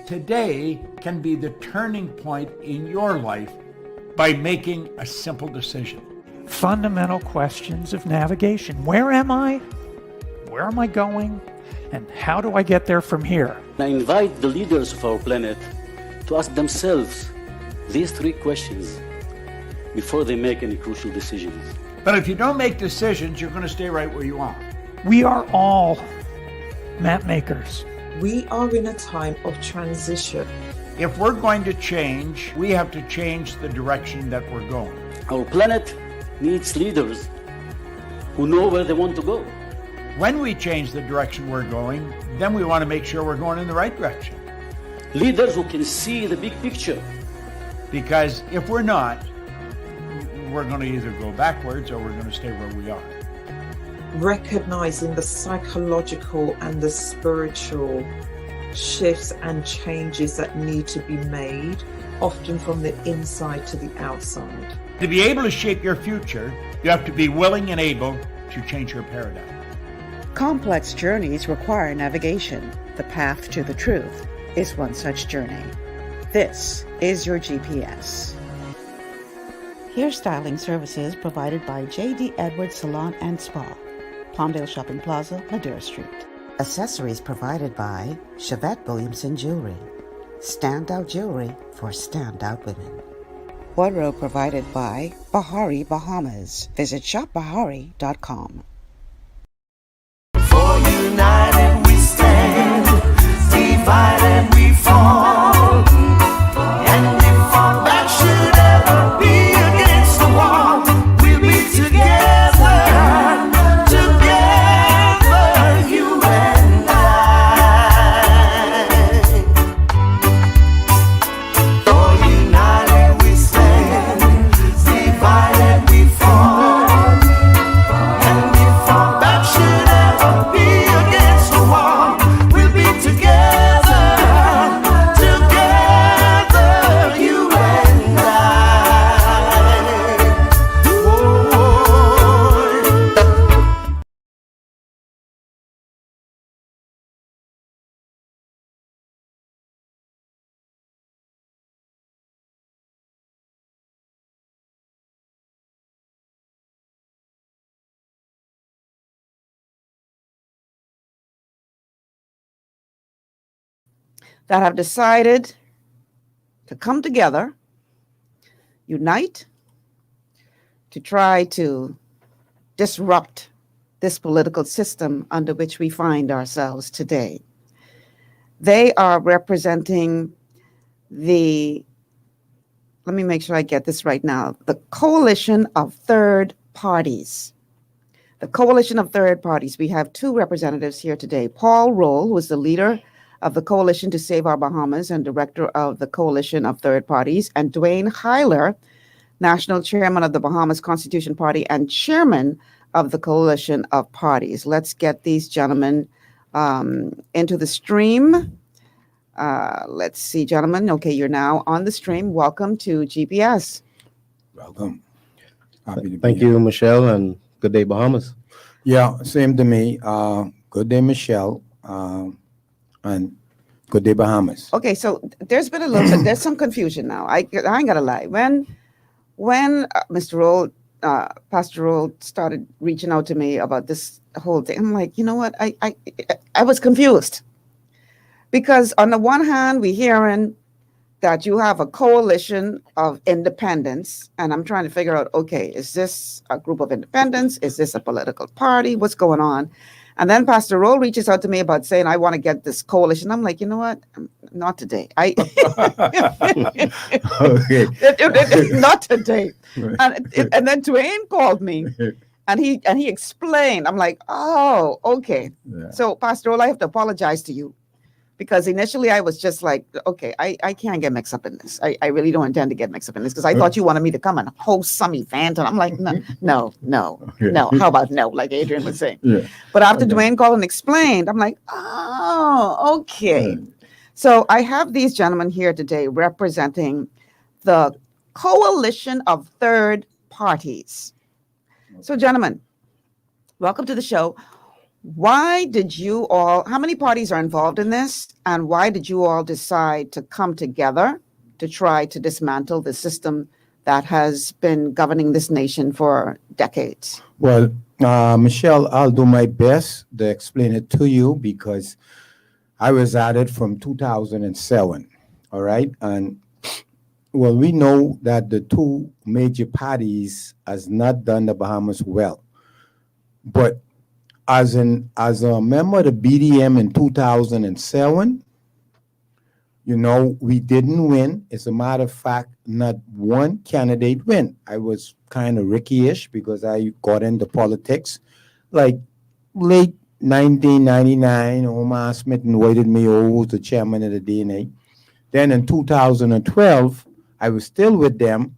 Today can be the turning point in your life by making a simple decision. Fundamental questions of navigation. Where am I? Where am I going? And how do I get there from here? I invite the leaders of our planet to ask themselves these three questions before they make any crucial decisions. But if you don't make decisions, you're going to stay right where you are. We are all map makers. We are in a time of transition. If we're going to change, we have to change the direction that we're going. Our planet needs leaders who know where they want to go. When we change the direction we're going, then we want to make sure we're going in the right direction. Leaders who can see the big picture. Because if we're not, we're going to either go backwards or we're going to stay where we are. Recognizing the psychological and the spiritual shifts and changes that need to be made, often from the inside to the outside. To be able to shape your future, you have to be willing and able to change your paradigm. Complex journeys require navigation. The path to the truth is one such journey. This is your GPS. Hairstyling services provided by J.D. Edwards Salon and Spa, Palmdale Shopping Plaza, Madera Street. Accessories provided by Chevette Williamson Jewelry. Standout jewelry for standout women. Wardrobe provided by Bahari Bahamas. Visit shopbahari.com. For united we stand, divided we fall. And if our back should ever be against the wall, we'll be together, together, you and I. For united we stand, divided we fall. And if our back should ever be against the wall, we'll be together, together, you and I. That have decided to come together, unite, to try to disrupt this political system under which we find ourselves today. They are representing let me make sure I get this right now, the Coalition of Third Parties. The Coalition of Third Parties. We have two representatives here today. Paul Rolle, who is the leader of the Coalition to Save Our Bahamas and director of the Coalition of Third Parties, and Dwayne Huyler, national chairman of the Bahamas Constitution Party and chairman of the Coalition of Parties. Let's get these gentlemen into the stream. Let's see, gentlemen. Okay, you're now on the stream. Welcome to GPS. Welcome. Happy to be Thank here. you, Michelle, and good day, Bahamas. Yeah, same to me. Good day, Michelle, and good day, Bahamas. Okay, so there's been a little bit, there's some confusion now. I ain't gonna lie. When Mr. Rolle, Pastor Rolle started reaching out to me about this whole thing, I'm like, you know what? I was confused. Because on the one hand, we're hearing that you have a coalition of independents, and I'm trying to figure out, okay, is this a group of independents? Is this a political party? What's going on? And then Pastor Rolle reaches out to me about saying, I want to get this coalition. I'm like, you know what? Not today. Okay. Not today. Right. And then Dwayne called me and he explained. I'm like, oh, okay. Yeah. So Pastor Rolle, I have to apologize to you. Because initially I was just like, okay, I can't get mixed up in this. I really don't intend to get mixed up in this because I thought you wanted me to come and host some event. And I'm like, no. How about no, like Adrian was saying. Yeah. But after Okay. Dwayne called and explained, I'm like, oh, okay. So I have these gentlemen here today representing the Coalition of Third Parties. So gentlemen, welcome to the show. Why did you all, how many parties are involved in this? And why did you all decide to come together to try to dismantle the system that has been governing this nation for decades? Well, Michelle, I'll do my best to explain it to you because I was at it from 2007. All right. And well, we know that the two major parties has not done the Bahamas well. But as a member of the BDM in 2007, we didn't win. As a matter of fact, not one candidate win. I was kind of Ricky-ish because I got into politics like late 1999. Omar Smith invited me over the chairman of the DNA. Then in 2012, I was still with them,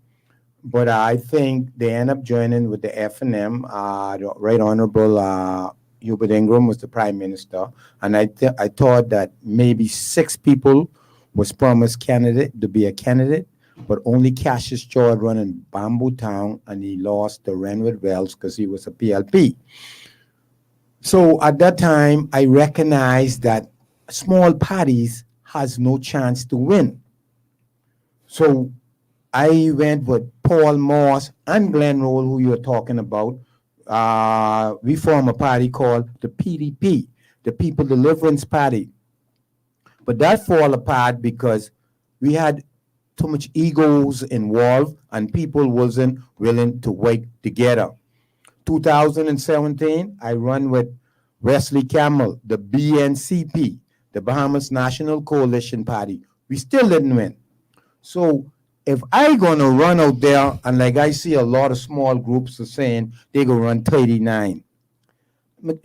but I think they ended up joining with the F&M. The Right Honorable Hubert Ingram was the prime minister, and I thought that maybe 6 people was promised candidate to be a candidate, but only Cassius George run in Bamboo Town, and he lost to Renwood Wells because he was a PLP. So at that time, I recognized that small parties has no chance to win. So I went with Paul Moss and Glenn Rolle, who you're talking about. We formed a party called the PDP, the People Deliverance Party. But that fall apart because we had too much egos involved and people wasn't willing to work together. 2017, I run with Wesley Campbell, the BNCP, the Bahamas National Coalition Party. We still didn't win. So if I gonna run out there, and like I see a lot of small groups are saying they gonna run 39.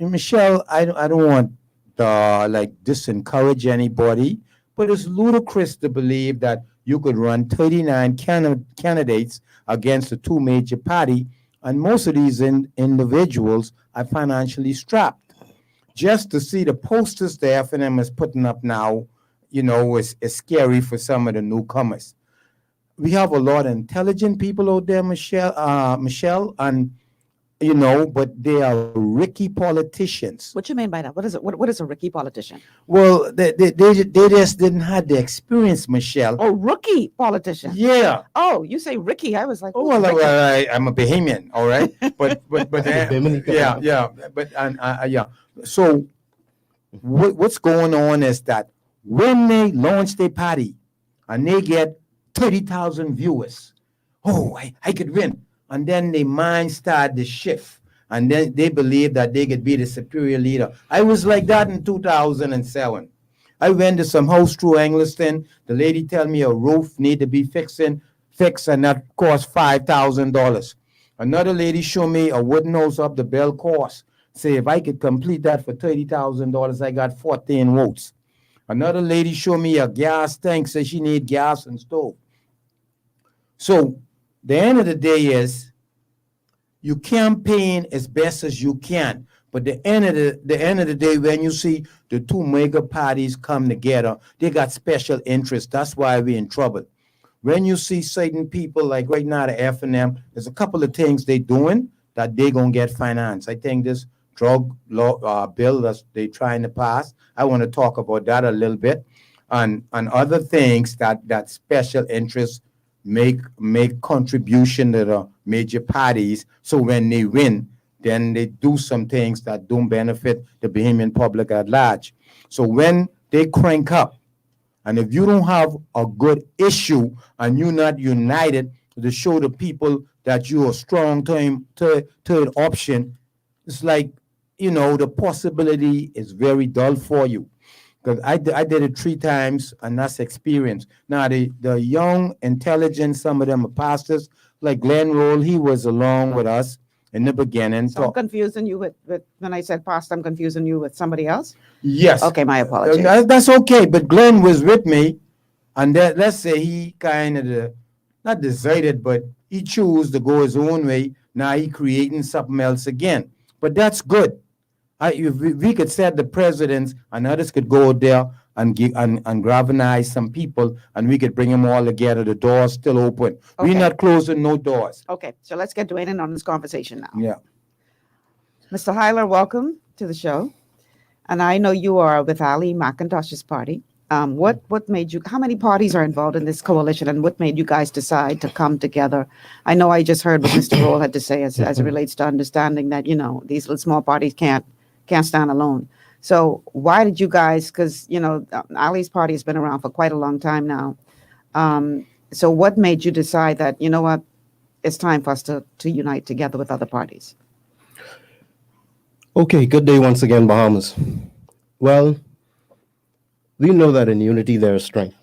Michelle, I don't want to disencourage anybody, but it's ludicrous to believe that you could run 39 candidates against the two major party, and most of these individuals are financially strapped. Just to see the posters the F&M is putting up now, is scary for some of the newcomers. We have a lot of intelligent people out there, Michelle, and but they are Ricky politicians. What you mean by that? What is it? What is a rookie politician? Well, they just didn't have the experience, Michelle. Oh, rookie politician. Yeah. Oh, you say Ricky. I was like, Oh, well, I'm a Bahamian, all right. But Bahamian. yeah. But yeah. So what's going on is that when they launch their party and they get 30,000 viewers, I could win. And then their mind start to shift. And then they believe that they could be the superior leader. I was like that in 2007. I went to some house through Engliston. The lady tell me a roof need to be fixed, and that cost $5,000. Another lady show me a wooden house up the Bell course. Say if I could complete that for $30,000, I got 14 votes. Another lady show me a gas tank. Say she need gas and stove. So the end of the day is you campaign as best as you can, but the end of the day, when you see the two mega parties come together, they got special interests. That's why we're in trouble. When you see certain people like right now the F&M, there's a couple of things they doing that they gonna get financed. I think this drug law bill that they trying to pass, I want to talk about that a little bit, and other things that special interests make contribution to the major parties. So when they win, then they do some things that don't benefit the Bahamian public at large. So when they crank up, and if you don't have a good issue and you're not united to show the people that you're a strong third option, it's like, the possibility is very dull for you. Because I did it 3 times, and that's experience. Now, the young, intelligent, some of them are pastors, like Glenn Rolle, he was along with us in the beginning. So I'm confusing you with when I said pastor, I'm confusing you with somebody else? Yes. Okay, my apologies. That's okay, but Glenn was with me, and let's say he kind of, not decided, but he chose to go his own way. Now he creating something else again. But that's good. If we could set the presidents and others could go there and galvanize some people, and we could bring them all together. The door's still open. Okay. We're not closing no doors. Okay, so let's get Dwayne in on this conversation now. Yeah. Mr. Huyler, welcome. to the show, and I know you are with Ali McIntosh's party. What made you? How many parties are involved in this coalition, and what made you guys decide to come together? I know I just heard what Mr. Rolle had to say as it relates to understanding that these little small parties can't stand alone. So why did you guys? Because Ali's party has been around for quite a long time now. So what made you decide that what, it's time for us to unite together with other parties? Okay, good day once again, Bahamas. Well, we know that in unity there is strength.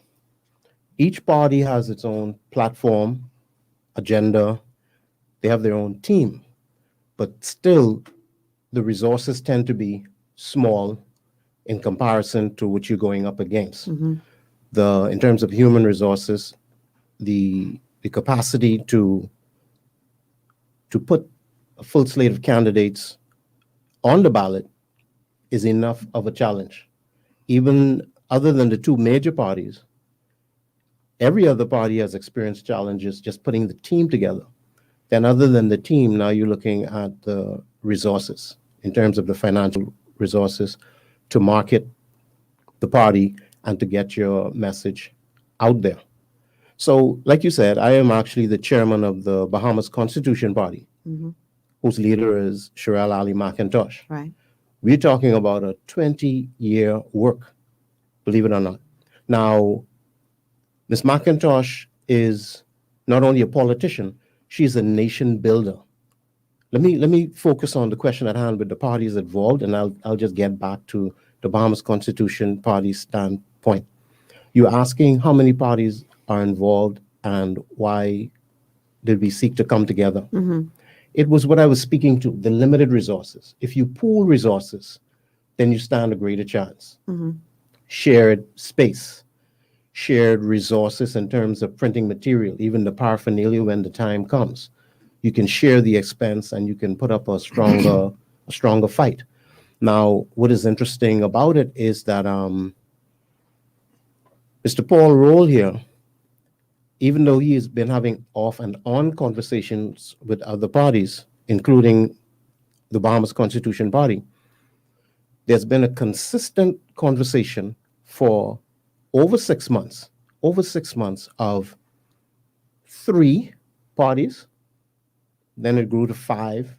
Each party has its own platform, agenda, they have their own team, but still the resources tend to be small in comparison to what you're going up against. Mm-hmm. In terms of human resources, the capacity to put a full slate of candidates on the ballot is enough of a challenge. Even other than the two major parties, every other party has experienced challenges just putting the team together. Then other than the team, now you're looking at the resources in terms of the financial resources to market the party and to get your message out there. So, like you said, I am actually the chairman of the Bahamas Constitution Party, Mm-hmm. whose leader is Sherelle Ali McIntosh. Right. We're talking about a 20-year work, believe it or not. Now, Ms. McIntosh is not only a politician, she's a nation builder. Let me focus on the question at hand with the parties involved, and I'll just get back to the Bahamas Constitution Party standpoint. You're asking how many parties are involved and why did we seek to come together? Mm-hmm. It was what I was speaking to, the limited resources. If you pool resources, then you stand a greater chance. Mm-hmm. Shared space, shared resources in terms of printing material, even the paraphernalia when the time comes. You can share the expense and you can put up a stronger fight. Now, what is interesting about it is that Mr. Paul Rolle here, even though he has been having off and on conversations with other parties, including the Bahamas Constitution Party, there's been a consistent conversation for over 6 months of 3 parties. Then it grew to 5,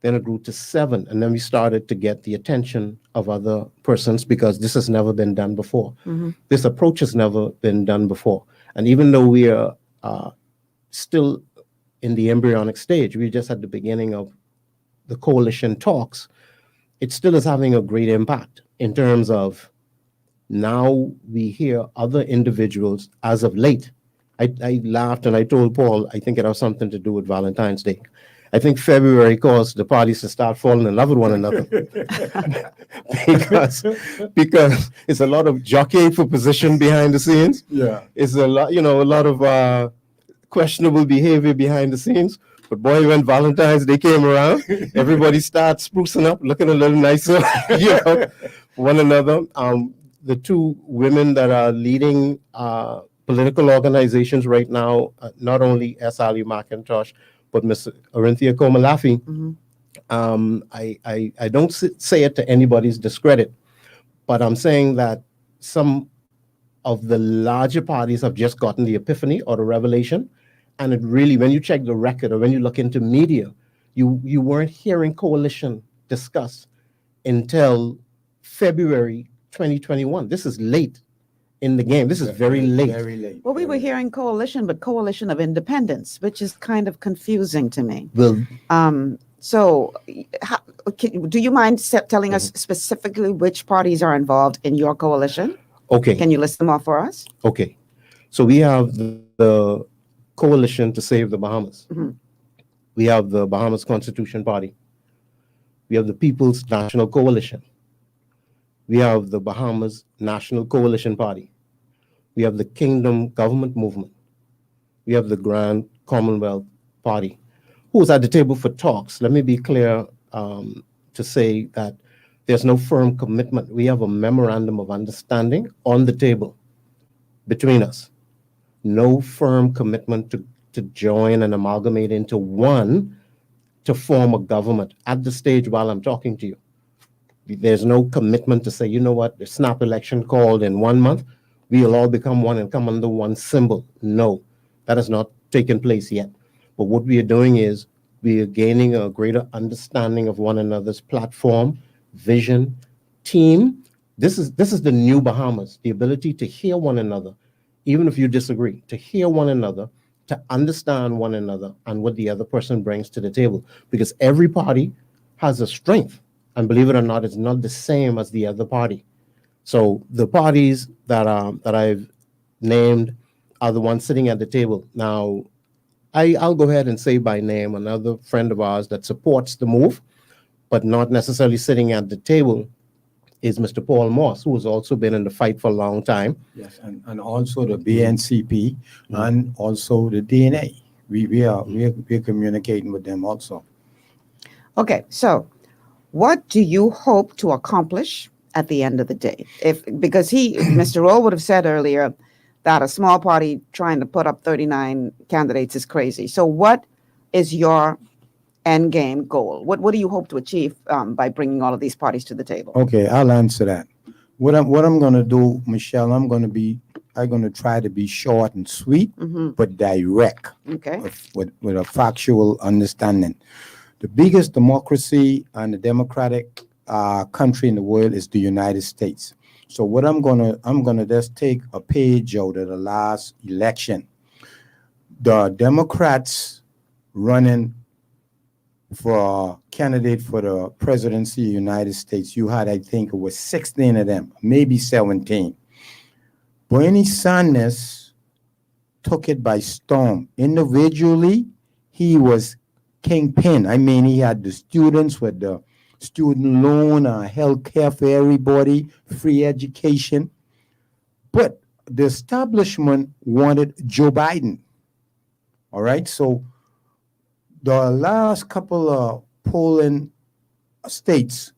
then it grew to 7, and then we started to get the attention of other persons because this has never been done before. Mm-hmm. This approach has never been done before. And even though we are still in the embryonic stage, we're just at the beginning of the coalition talks, it still is having a great impact in terms of now we hear other individuals as of late. I laughed and I told Paul, I think it has something to do with Valentine's Day. I think February caused the parties to start falling in love with one another because it's a lot of jockeying for position behind the scenes. Yeah. It's a lot of questionable behavior behind the scees. But boy, when Valentine's Day came around, everybody started sprucing up, looking a little nicer, one another. The 2 women that are leading political organizations right now, not only S. Ali McIntosh, but Ms. Orinthia Komalafi, Mm-hmm. I don't say it to anybody's discredit, but I'm saying that some of the larger parties have just gotten the epiphany or the revelation. And it really, when you check the record or when you look into media, you weren't hearing coalition discussed until February 2021. This is late in the game. This is very late. Very late. Well, we were hearing coalition, but coalition of independence, which is kind of confusing to me. Well, So, do you mind telling us specifically which parties are involved in your coalition? okay. Can you list them off for us? Okay. So we have the Coalition to Save the Bahamas. Mhm. We have the Bahamas Constitution Party. We have the People's National Coalition. We have the Bahamas National Coalition Party. We have the Kingdom Government Movement. We have the Grand Commonwealth Party, who is at the table for talks. Let me be clear to say that there's no firm commitment. We have a memorandum of understanding on the table between us. No firm commitment to join and amalgamate into one to form a government at the stage while I'm talking to you. There's no commitment to say, you know what, the snap election called in 1 month, we'll all become one and come under one symbol. No, that has not taken place yet. But what we are doing is we are gaining a greater understanding of one another's platform, vision, team. This is the new Bahamas, the ability to hear one another, even if you disagree, to hear one another, to understand one another and what the other person brings to the table. Because every party has a strength, and believe it or not, it's not the same as the other party. So the parties that I've named are the ones sitting at the table. Now, I'll go ahead and say by name another friend of ours that supports the move, but not necessarily sitting at the table, is Mr. Paul Moss, who has also been in the fight for a long time. Yes, and also the BNCP and also the DNA. We're communicating with them also. Okay, so what do you hope to accomplish at the end of the day? Because Mr. Rolle would have said earlier that a small party trying to put up 39 candidates is crazy. So what is your end game goal? What do you hope to achieve by bringing all of these parties to the table? Okay, I'll answer that. What I'm going to do, Michelle, I'm going to try to be short and sweet, but direct. Okay. With a factual understanding. The biggest democracy and the democratic country in the world is the United States. So what I'm gonna just take a page out of the last election. The Democrats running for candidate for the presidency of the United States, you had, I think it was 16 of them, maybe 17. Bernie Sanders took it by storm. Individually, he was kingpin. I mean, he had the students with the student loan, health care for everybody, free education. But the establishment wanted Joe Biden. All right, so the last couple of polling states,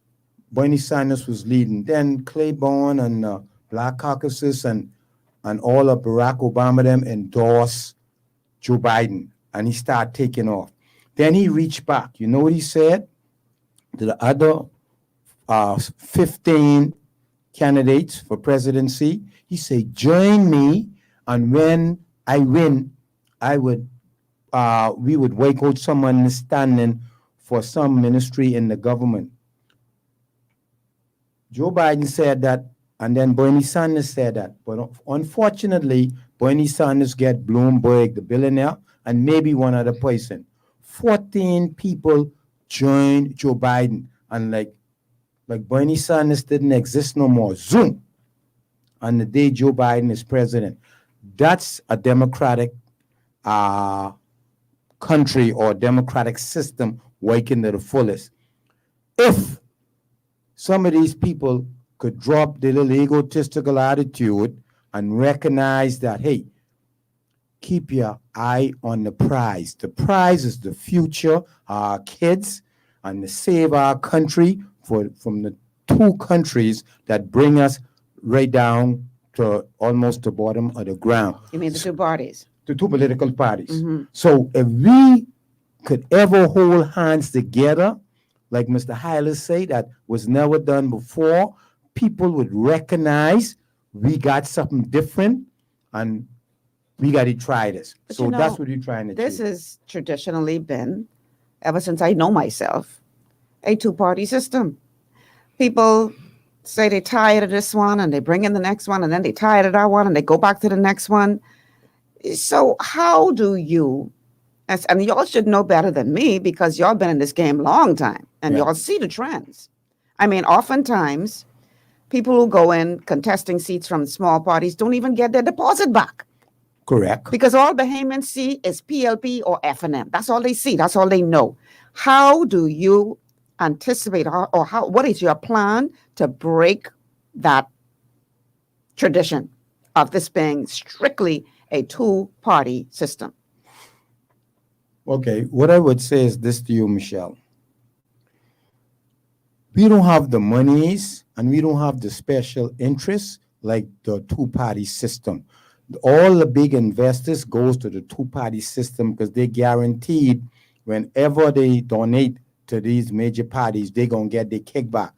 Bernie Sanders was leading. Then Claiborne and Black Caucuses and all of Barack Obama them endorsed Joe Biden, and he started taking off. Then he reached back. You know what he said to the other 15 candidates for presidency? He said, join me, and when I win, we would wake out someone standing for some ministry in the government. Joe Biden said that, and then Bernie Sanders said that. But unfortunately, Bernie Sanders get Bloomberg, the billionaire, and maybe one other person. 14 people joined Joe Biden, and like Bernie Sanders didn't exist no more. Zoom. On the day Joe Biden is president. That's a democratic country or democratic system working to the fullest. If some of these people could drop their little egotistical attitude and recognize that, hey, keep your eye on the prize. The prize is the future, our kids, and to save our country from the two countries that bring us right down to almost the bottom of the ground. You mean the two parties? The two political parties. So if we could ever hold hands together, like Mr. Huyler said, that was never done before, people would recognize we got something different and we got to try this. But so that's what you're trying to do. This has traditionally been, ever since I know myself, a two-party system. People say they're tired of this one and they bring in the next one, and then they're tired of that one and they go back to the next one. So how do you, and y'all should know better than me because y'all been in this game a long time and y'all see the trends. I mean, oftentimes people who go in contesting seats from small parties don't even get their deposit back. Correct. Because all Bahamians see is PLP or F&M. That's all they see. That's all they know. How do you anticipate what is your plan to break that tradition of this being strictly a two-party system? Okay, what I would say is this to you, Michelle. We don't have the monies and we don't have the special interests like the two-party system. All the big investors goes to the two-party system because they're guaranteed whenever they donate to these major parties, they're going to get their kickback.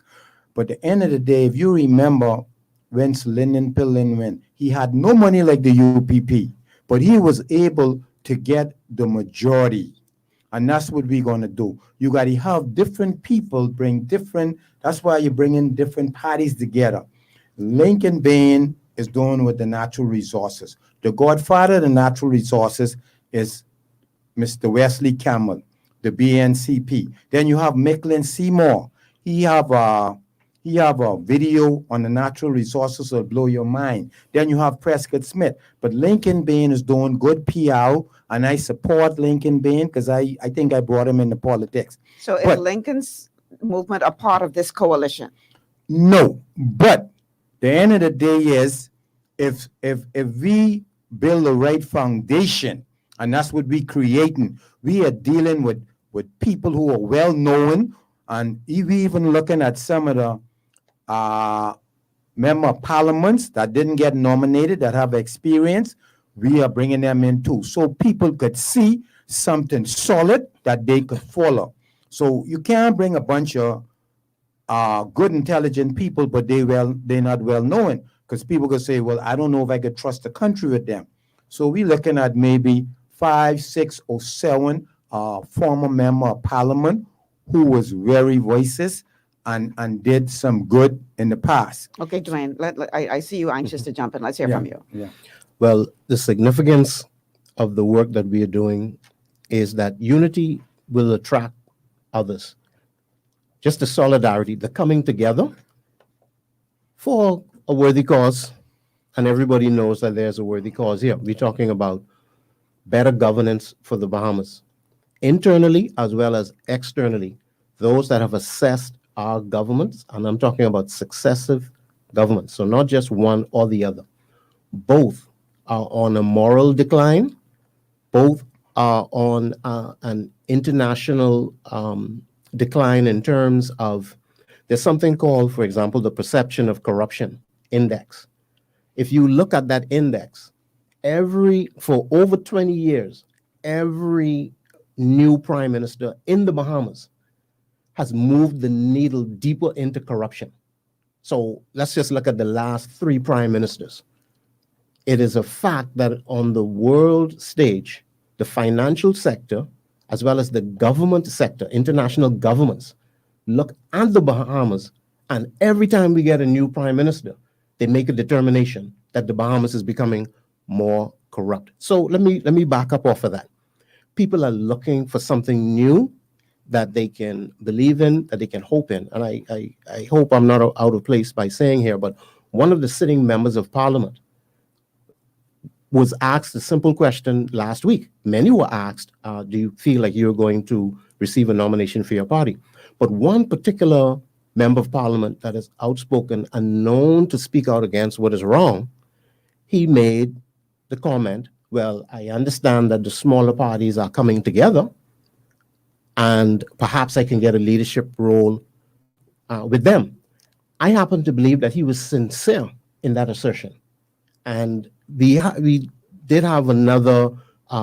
But at the end of the day, if you remember when Lyndon Pillin went, he had no money like the UPP, but he was able to get the majority. And that's what we're going to do. You got to have different people bring different, that's why you're bringing different parties together. Lincoln Bain is doing with the natural resources. The godfather of the natural resources is Mr. Wesley Campbell, the BNCP. Then you have Micklin Seymour. He have a video on the natural resources that'll blow your mind. Then you have Prescott Smith. But Lincoln Bain is doing good PR, and I support Lincoln Bain because I think I brought him into politics. So is Lincoln's movement a part of this coalition? No, but the end of the day is if we build the right foundation, and that's what we're creating, we are dealing with people who are well known, and we even looking at some of the member of parliaments that didn't get nominated that have experience. We are bringing them in too, so people could see something solid that they could follow. So you can't bring a bunch of good, intelligent people, but they're not well known, because people could say, well, I don't know if I could trust the country with them. So we're looking at maybe 5, 6, or 7 former member of parliament who was very voices and did some good in the past. Okay, Dwayne, I see you anxious to jump in. Let's hear from you. Yeah. Well, the significance of the work that we are doing is that unity will attract others. Just the solidarity, the coming together for a worthy cause. And everybody knows that there's a worthy cause here. We're talking about better governance for the Bahamas, internally as well as externally. Those that have assessed our governments, and I'm talking about successive governments, so not just one or the other. Both are on a moral decline. Both are on an international decline in terms of, there's something called, for example, the Perception of Corruption Index. If you look at that index, for over 20 years, every new prime minister in the Bahamas has moved the needle deeper into corruption. So let's just look at the last 3 prime ministers. It is a fact that on the world stage, the financial sector, as well as the government sector, international governments, look at the Bahamas, and every time we get a new prime minister, they make a determination that the Bahamas is becoming more corrupt. So let me back up off of that. People are looking for something new that they can believe in, that they can hope in. And I hope I'm not out of place by saying here, but one of the sitting members of parliament was asked a simple question last week. Many were asked, do you feel like you're going to receive a nomination for your party? But one particular member of parliament that is outspoken and known to speak out against what is wrong, he made the comment, well, I understand that the smaller parties are coming together, and perhaps I can get a leadership role with them. I happen to believe that he was sincere in that assertion. And we did have another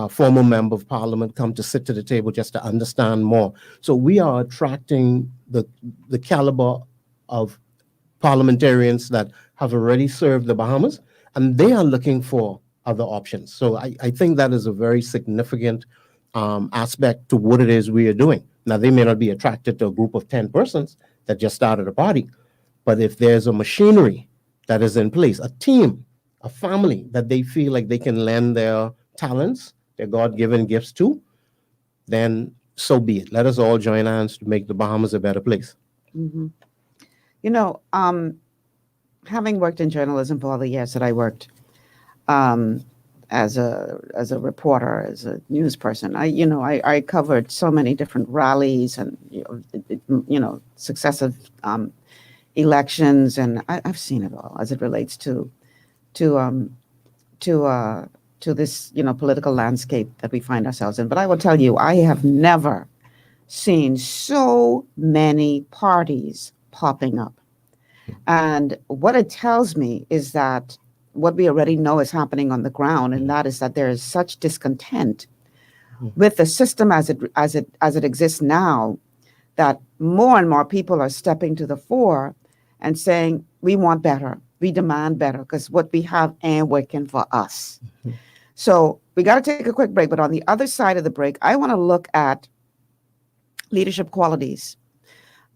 former member of parliament come to sit to the table just to understand more. So we are attracting the caliber of parliamentarians that have already served the Bahamas, and they are looking for other options. So I think that is a very significant aspect to what it is we are doing. Now, they may not be attracted to a group of 10 persons that just started a party, but if there's a machinery that is in place, a team, a family that they feel like they can lend their talents, their God-given gifts to, then so be it. Let us all join hands to make the Bahamas a better place. Mm-hmm. You know, having worked in journalism for all the years that I worked as a reporter, as a news person, I covered so many different rallies and successive elections, and I've seen it all as it relates to this political landscape that we find ourselves in. But I will tell you, I have never seen so many parties popping up. And what it tells me is that what we already know is happening on the ground, and that is that there is such discontent with the system as it exists now, that more and more people are stepping to the fore and saying, we want better. We demand better because what we have ain't working for us. So we got to take a quick break. But on the other side of the break, I want to look at leadership qualities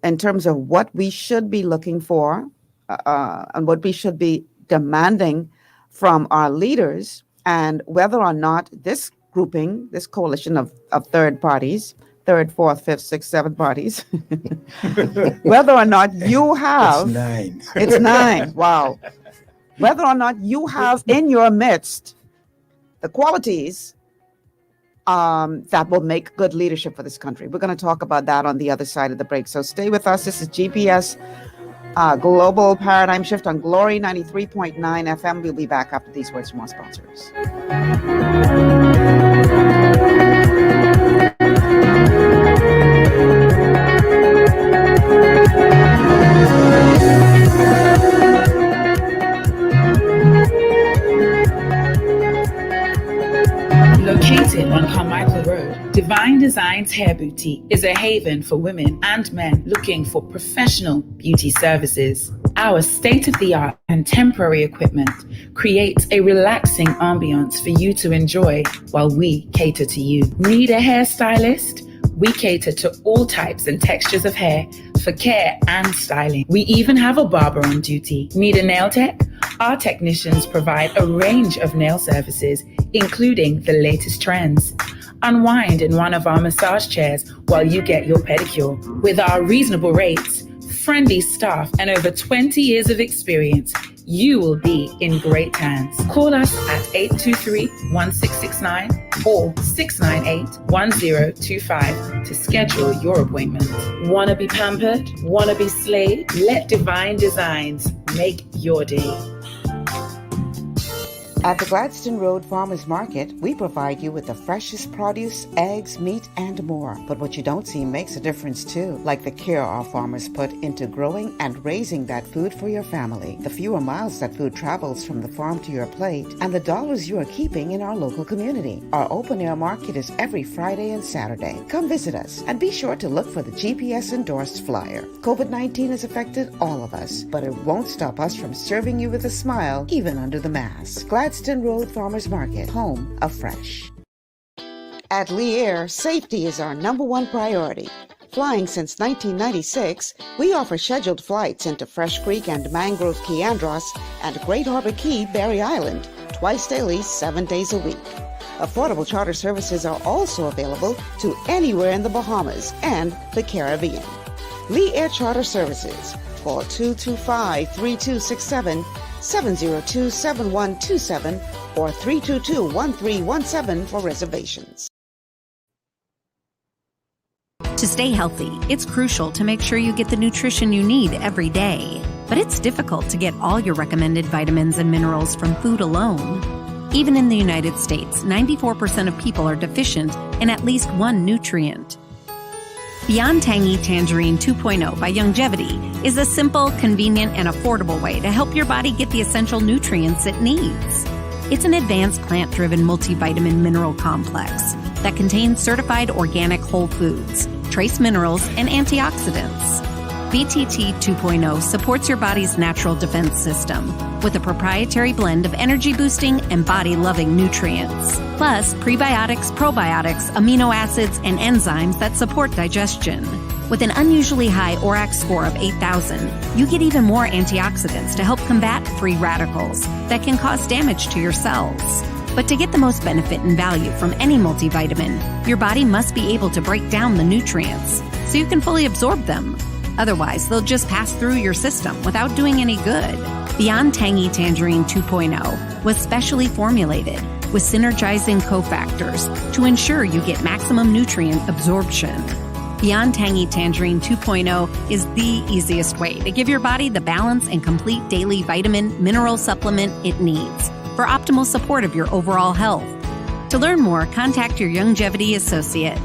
in terms of what we should be looking for and what we should be demanding from our leaders, and whether or not this grouping, this coalition of third parties, third, fourth, fifth, sixth, seventh parties, whether or not you have, It's 9. it's 9, wow, whether or not you have in your midst the qualities that will make good leadership for this country. We're going to talk about that on the other side of the break. So stay with us. This is GPS Global Paradigm Shift on Glory 93.9 FM. We'll be back after these words from our sponsors. Located on Carmichael Road, Divine Designs Hair Boutique is a haven for women and men looking for professional beauty services. Our state-of-the-art contemporary equipment creates a relaxing ambiance for you to enjoy while we cater to you. Need a hairstylist? We cater to all types and textures of hair for care and styling. We even have a barber on duty. Need a nail tech? Our technicians provide a range of nail services, including the latest trends. Unwind in one of our massage chairs while you get your pedicure. With our reasonable rates, friendly staff, and over 20 years of experience, you will be in great hands. Call us at 823-1669 or 698-1025 to schedule your appointment. Want to be pampered? Want to be slayed? Let Divine Designs make your day. At the Gladstone Road Farmers Market, we provide you with the freshest produce, eggs, meat, and more. But what you don't see makes a difference too, like the care our farmers put into growing and raising that food for your family, the fewer miles that food travels from the farm to your plate, and the dollars you are keeping in our local community. Our open-air market is every Friday and Saturday. Come visit us, and be sure to look for the GPS-endorsed flyer. COVID-19 has affected all of us, but it won't stop us from serving you with a smile, even under the mask. Gladstone Road Farmers Market, home of fresh. At Lee Air, safety is our #1 priority. Flying since 1996, we offer scheduled flights into Fresh Creek and Mangrove Key Andros and Great Harbor Key, Berry Island, twice daily, 7 days a week. Affordable charter services are also available to anywhere in the Bahamas and the Caribbean. Lee Air Charter Services. Call 225-3267, 702-7127, or 322-1317 for reservations. To stay healthy, it's crucial to make sure you get the nutrition you need every day. But it's difficult to get all your recommended vitamins and minerals from food alone. Even in the United States, 94% of people are deficient in at least one nutrient. Beyond Tangy Tangerine 2.0 by Longevity is a simple, convenient, and affordable way to help your body get the essential nutrients it needs. It's an advanced plant-driven multivitamin mineral complex that contains certified organic whole foods, trace minerals, and antioxidants. BTT 2.0 supports your body's natural defense system with a proprietary blend of energy-boosting and body-loving nutrients, plus prebiotics, probiotics, amino acids, and enzymes that support digestion. With an unusually high ORAC score of 8,000, you get even more antioxidants to help combat free radicals that can cause damage to your cells. But to get the most benefit and value from any multivitamin, your body must be able to break down the nutrients so you can fully absorb them. Otherwise, they'll just pass through your system without doing any good. Beyond Tangy Tangerine 2.0 was specially formulated with synergizing cofactors to ensure you get maximum nutrient absorption. Beyond Tangy Tangerine 2.0 is the easiest way to give your body the balance and complete daily vitamin mineral supplement it needs for optimal support of your overall health. To learn more, contact your Longevity associate.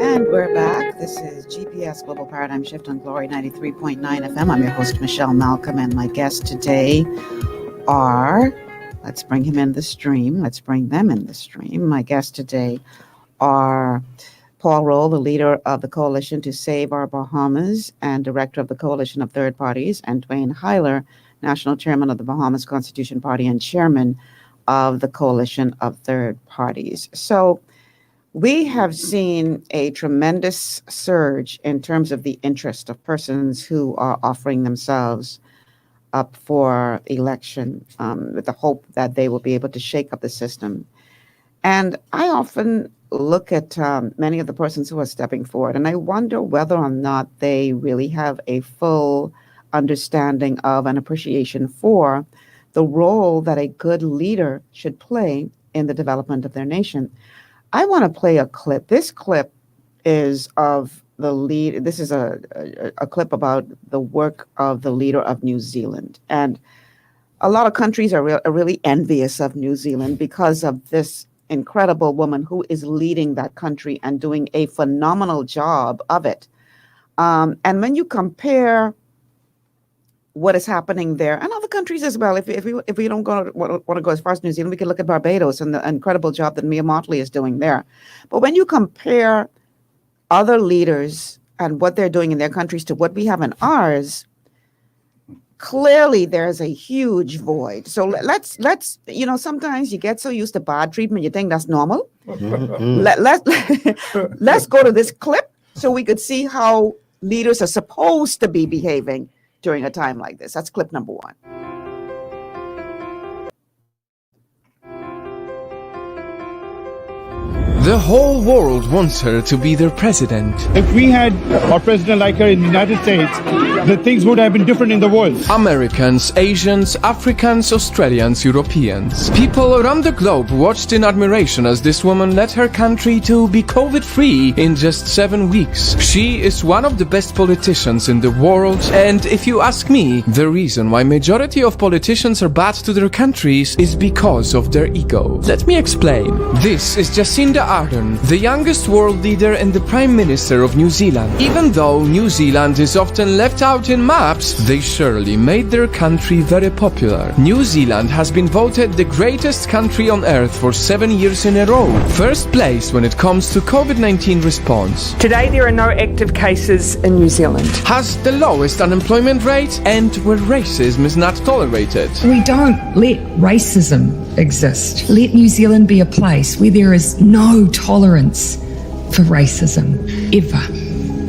And we're back. This is GPS Global Paradigm Shift on Glory 93.9 FM. I'm your host, Michelle Malcolm, and my guests today are, let's bring them in the stream. My guests today are Paul Rolle, the leader of the Coalition to Save Our Bahamas and director of the Coalition of Third Parties, and Dwayne Huyler, national chairman of the Bahamas Constitution Party and chairman of the Coalition of Third Parties. So we have seen a tremendous surge in terms of the interest of persons who are offering themselves up for election with the hope that they will be able to shake up the system. And I often look at many of the persons who are stepping forward, and I wonder whether or not they really have a full understanding of and appreciation for the role that a good leader should play in the development of their nation. I want to play a clip. This clip is of the lead. This is a clip about the work of the leader of New Zealand. And a lot of countries are really envious of New Zealand because of this incredible woman who is leading that country and doing a phenomenal job of it. And when you compare what is happening there and other countries as well, if we don't want to go as far as New Zealand, we can look at Barbados and the incredible job that Mia Mottley is doing there. But when you compare other leaders and what they're doing in their countries to what we have in ours, clearly there's a huge void. So let's sometimes you get so used to bad treatment, you think that's normal. Let's go to this clip so we could see how leaders are supposed to be behaving during a time like this. That's clip number 1. The whole world wants her to be their president. If we had our president like her in the United States, the things would have been different in the world. Americans, Asians, Africans, Australians, Europeans. People around the globe watched in admiration as this woman led her country to be COVID-free in just 7 weeks. She is one of the best politicians in the world, and if you ask me, the reason why majority of politicians are bad to their countries is because of their ego. Let me explain. This is Jacinda Ardern, the youngest world leader and the Prime Minister of New Zealand. Even though New Zealand is often left out in maps, they surely made their country very popular. New Zealand has been voted the greatest country on earth for 7 years in a row. First place when it comes to COVID-19 response. Today there are no active cases in New Zealand. Has the lowest unemployment rate and where racism is not tolerated. We don't let racism exist. Let New Zealand be a place where there is no tolerance for racism, ever.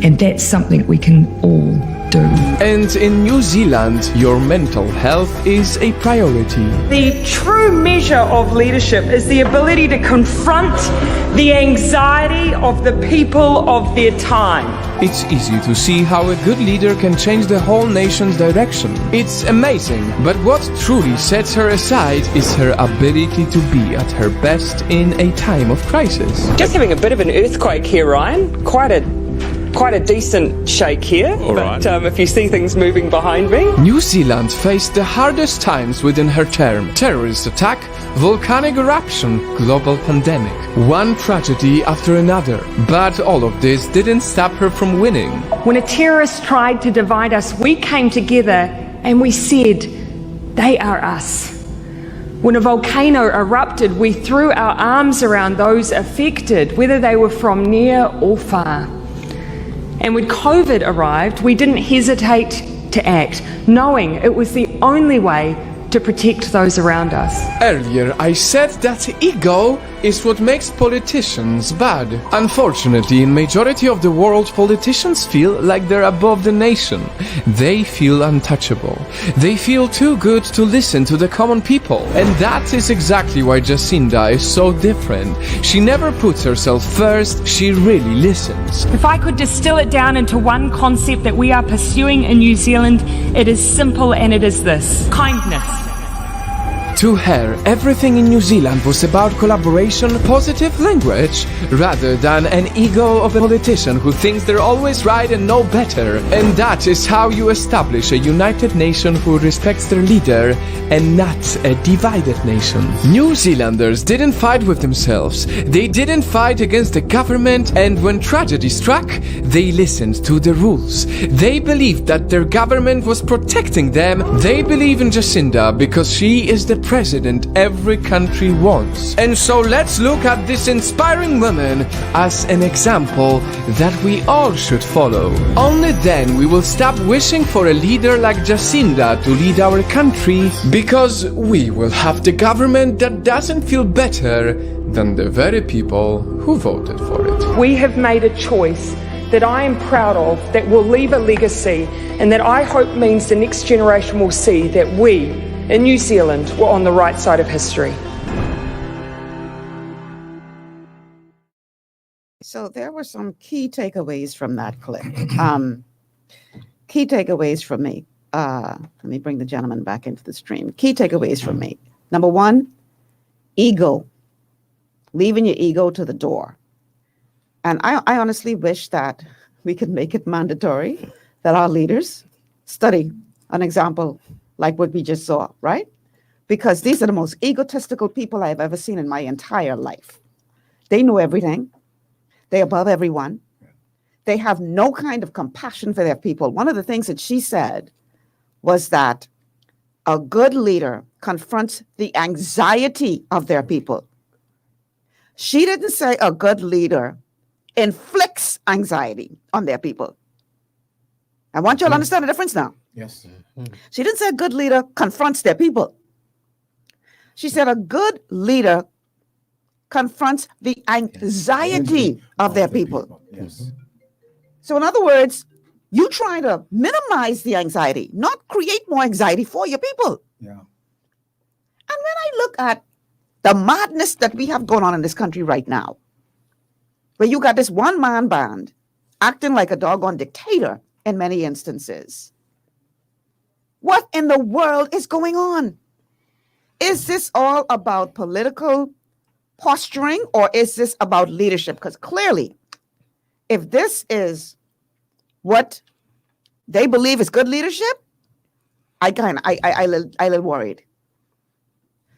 And that's something we can all do. And in New Zealand, your mental health is a priority. The true measure of leadership is the ability to confront the anxiety of the people of their time. It's easy to see how a good leader can change the whole nation's direction. It's amazing, but what truly sets her aside is her ability to be at her best in a time of crisis. Just having a bit of an earthquake here, Ryan. Quite a decent shake here, but if you see things moving behind me. New Zealand faced the hardest times within her term. Terrorist attack, volcanic eruption, global pandemic. One tragedy after another. But all of this didn't stop her from winning. When a terrorist tried to divide us, we came together and we said, they are us. When a volcano erupted, we threw our arms around those affected, whether they were from near or far. And when COVID arrived, we didn't hesitate to act, knowing it was the only way to protect those around us. Earlier, I said that ego is what makes politicians bad. Unfortunately, in majority of the world, politicians feel like they're above the nation. They feel untouchable. They feel too good to listen to the common people. And that is exactly why Jacinda is so different. She never puts herself first, she really listens. If I could distill it down into one concept that we are pursuing in New Zealand, it is simple and it is this: kindness. To her, everything in New Zealand was about collaboration, positive language, rather than an ego of a politician who thinks they're always right and know better. And that is how you establish a united nation who respects their leader and not a divided nation. New Zealanders didn't fight with themselves. They didn't fight against the government, and when tragedy struck, they listened to the rules. They believed that their government was protecting them. They believe in Jacinda because she is the president every country wants. And so let's look at this inspiring woman as an example that we all should follow. Only then we will stop wishing for a leader like Jacinda to lead our country, because we will have the government that doesn't feel better than the very people who voted for it. We have made a choice that I am proud of, that will leave a legacy, and that I hope means the next generation will see that we in New Zealand were on the right side of history. So there were some key takeaways from that clip. Key takeaways from me. Let me bring the gentleman back into the stream. Key takeaways from me. Number one, ego. Leaving your ego to the door. And I honestly wish that we could make it mandatory that our leaders study an example like what we just saw, right? Because these are the most egotistical people I've ever seen in my entire life. They know everything. They're above everyone. They have no kind of compassion for their people. One of the things that she said was that a good leader confronts the anxiety of their people. She didn't say a good leader inflicts anxiety on their people. I want you all to understand the difference now. Yes. She didn't say a good leader confronts their people. She said a good leader confronts the anxiety of their people. Yes. So in other words, you try to minimize the anxiety, not create more anxiety for your people. Yeah. And when I look at the madness that we have going on in this country right now, where you got this one-man band acting like a doggone dictator in many instances. What in the world is going on? Is this all about political posturing, or is this about leadership? Because clearly, if this is what they believe is good leadership, I little worried.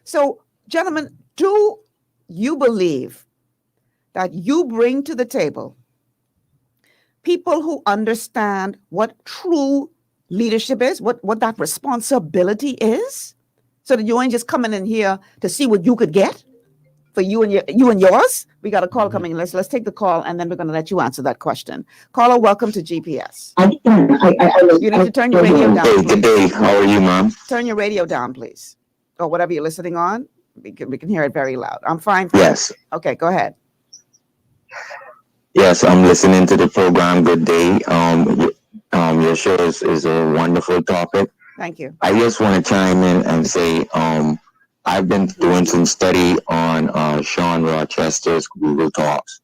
So, gentlemen, do you believe that you bring to the table people who understand what true leadership is, what that responsibility is, so that you ain't just coming in here to see what you could get for you and yours? We got a call coming in. Let's take the call, and then we're going to let you answer that question. Caller, welcome to GPS. You need to turn your radio down. Good day. How are you, ma'am? Turn your radio down, please, or whatever you're listening on. We can hear it very loud. I'm fine. Yes. Okay, go ahead. Yes, I'm listening to the program. Good day. Your show is a wonderful topic. Thank you. I just want to chime in and say I've been doing some study on Sean Rochester's Google Talks.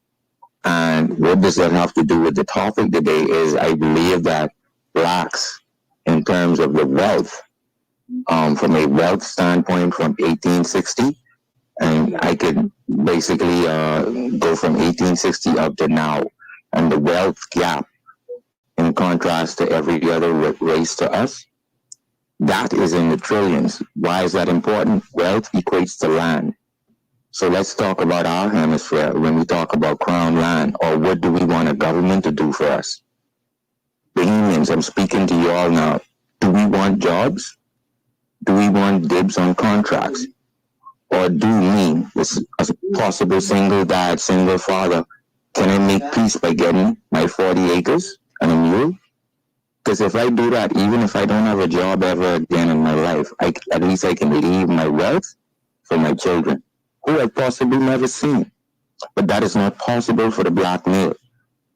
And what does that have to do with the topic today is I believe that blacks, in terms of the wealth, from a wealth standpoint from 1860, and I could basically go from 1860 up to now, and the wealth gap in contrast to every other race to us, that is in the trillions. Why is that important? Wealth equates to land. So let's talk about our hemisphere when we talk about crown land, or what do we want a government to do for us? Bohemians, I'm speaking to you all now. Do we want jobs? Do we want dibs on contracts? Or do me, as a possible single dad, single father, can I make peace by getting my 40 acres and a mule? Because if I do that, even if I don't have a job ever again in my life, at least I can leave my wealth for my children, who I've possibly never seen. But that is not possible for the black male.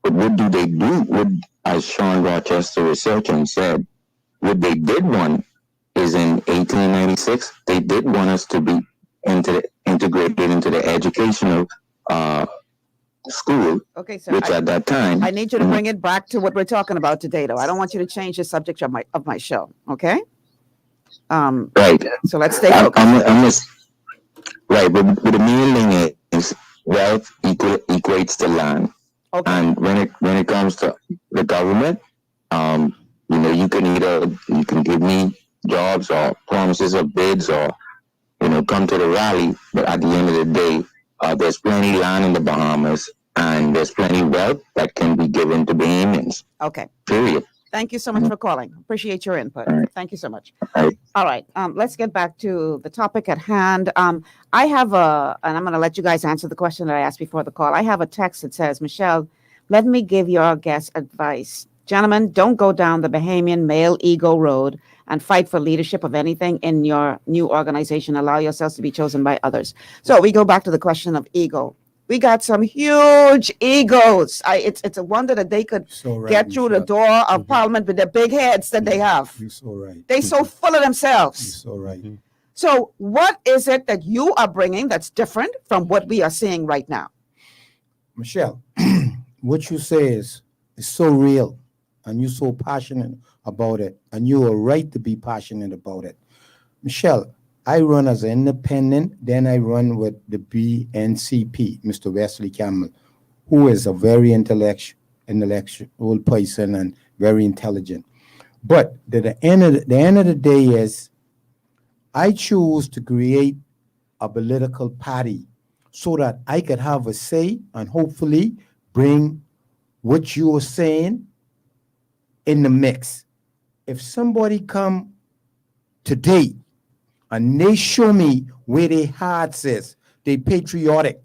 But what do they do? As Sean Rochester researched and said, what they did want is in 1896, they did want us to be integrated into the educational school, okay, sir, which at that time... I need you to bring it back to what we're talking about today, though. I don't want you to change the subject of my show, okay? Right. So let's stay focused. Right, but the main thing is wealth equates to land. Okay. And when it comes to the government, you can give me jobs or promises or bids or come to the rally, but at the end of the day, there's plenty land in the Bahamas and there's plenty wealth that can be given to Bahamians. Okay. Period. Thank you so much for calling. Appreciate your input. Thank you so much. All right. All right. Let's get back to the topic at hand. I have and I'm going to let you guys answer the question that I asked before the call. I have a text that says, Michelle, let me give your guest advice. Gentlemen, don't go down the Bahamian male ego road and fight for leadership of anything in your new organization. Allow yourselves to be chosen by others. So we go back to the question of ego. We got some huge egos. It's a wonder that they could get through the door of Parliament with their big heads that they have. You're so right. They're so full of themselves. You're so right. So what is it that you are bringing that's different from what we are seeing right now? Michelle, what you say is so real, and you're so passionate about it, and you are right to be passionate about it. Michelle, I run as an independent, then I run with the BNCP, Mr. Wesley Campbell, who is a very intellectual person and very intelligent. But the end of the day is, I choose to create a political party so that I could have a say and hopefully bring what you are saying in the mix. If somebody come today and they show me where their hearts is, they patriotic,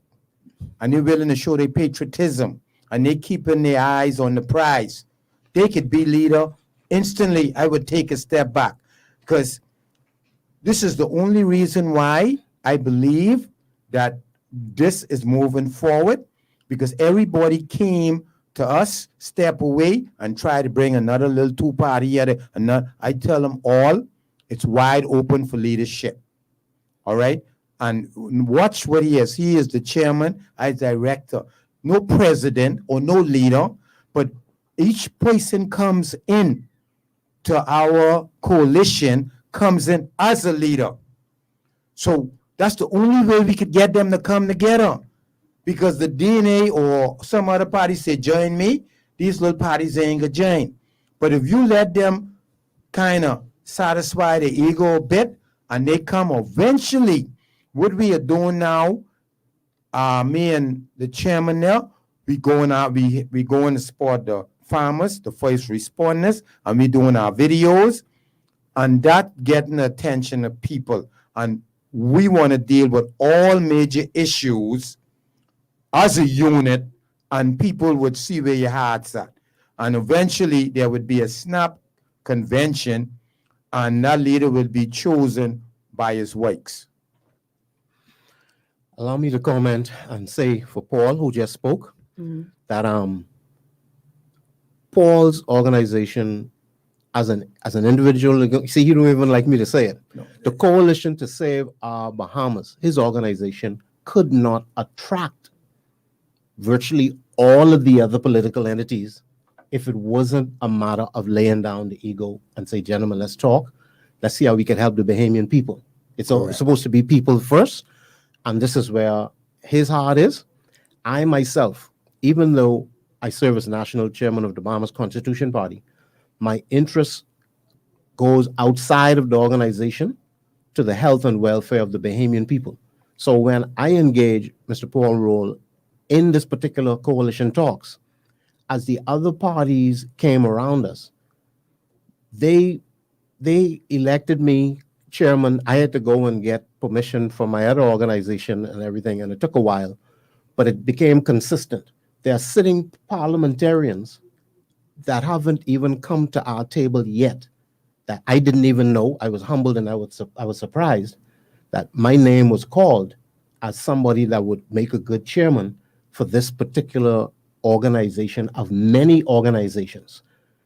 and they're willing to show their patriotism, and they keeping their eyes on the prize, they could be leader. Instantly, I would take a step back, because this is the only reason why I believe that this is moving forward, because everybody came to us, step away, and try to bring another little two-party here. I tell them all, it's wide open for leadership. All right? And watch what he is. He is the chairman, I director. No president or no leader, but each person comes in to our coalition, comes in as a leader. So that's the only way we could get them to come together. Because the DNA or some other party say, join me, these little parties ain't gonna join. But if you let them kind of satisfy the ego a bit, and they come eventually, what we are doing now, me and the chairman now, we going out, we going to support the farmers, the first responders, and we doing our videos, and that getting the attention of people. And we want to deal with all major issues as a unit, and people would see where your heart's at. And eventually there would be a snap convention, and that leader will be chosen by his wakes. Allow me to comment and say for Paul, who just spoke, that Paul's organization as an individual, see, he don't even like me to say it. No. The Coalition to Save Our Bahamas, his organization could not attract virtually all of the other political entities if it wasn't a matter of laying down the ego and say, gentlemen, let's talk. Let's see how we can help the Bahamian people. It's supposed to be people first, and this is where his heart is. I myself, even though I serve as national chairman of the Bahamas Constitution Party, my interest goes outside of the organization to the health and welfare of the Bahamian people. So when I engage Mr. Paul Rolle in this particular coalition talks, as the other parties came around us, they elected me chairman. I had to go and get permission from my other organization and everything, and it took a while, but it became consistent. There are sitting parliamentarians that haven't even come to our table yet, that I didn't even know. I was humbled, and I was surprised that my name was called as somebody that would make a good chairman for this particular organization of many organizations.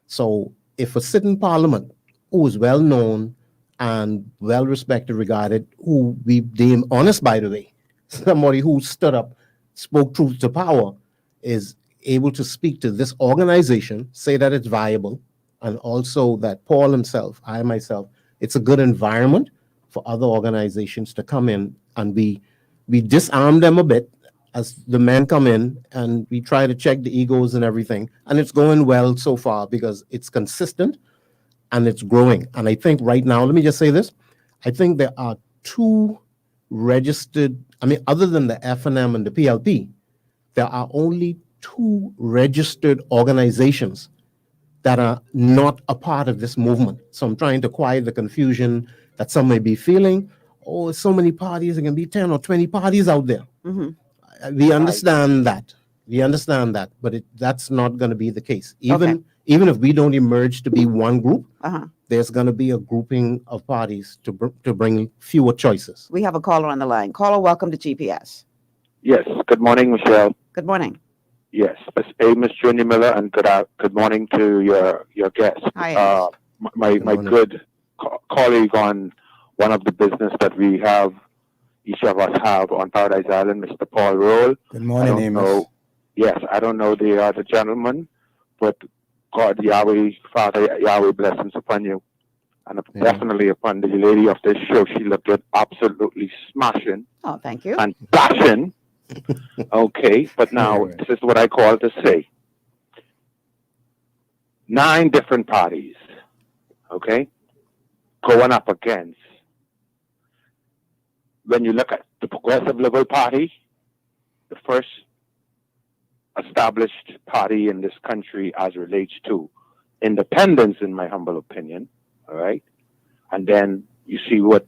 So if a sitting parliament who is well known and well respected, regarded, who we deem honest, by the way, somebody who stood up, spoke truth to power, is able to speak to this organization, say that it's viable, and also that Paul himself, I myself, it's a good environment for other organizations to come in, and we disarm them a bit as the men come in, and we try to check the egos and everything, and it's going well so far because it's consistent and it's growing. And I think right now, let me just say this, I think there are two registered, other than the FNM and the PLP, there are only two registered organizations that are not a part of this movement. So I'm trying to quiet the confusion that some may be feeling. Oh, so many parties, there can be 10 or 20 parties out there. We understand that. We understand that, but that's not going to be the case. Even if we don't emerge to be one group, there's going to be a grouping of parties to bring fewer choices. We have a caller on the line. Caller, welcome to GPS. Yes. Good morning, Michelle. Good morning. Yes. It's Amos Junior Miller, and good morning to your guest. Hi. My good colleague on one of the business that we have, each of us have on Paradise Island, Mr. Paul Rolle. Good morning, Amos. Yes, I don't know the other gentleman, but God, Yahweh, Father, Yahweh blessings upon you. And definitely upon the lady of this show. She looked good, absolutely smashing. Oh, thank you. And bashing. Okay, but now this is what I call to say. 9 different parties, okay, going up against. When you look at the Progressive Liberal Party, the first established party in this country as relates to independence, in my humble opinion, all right? And then you see what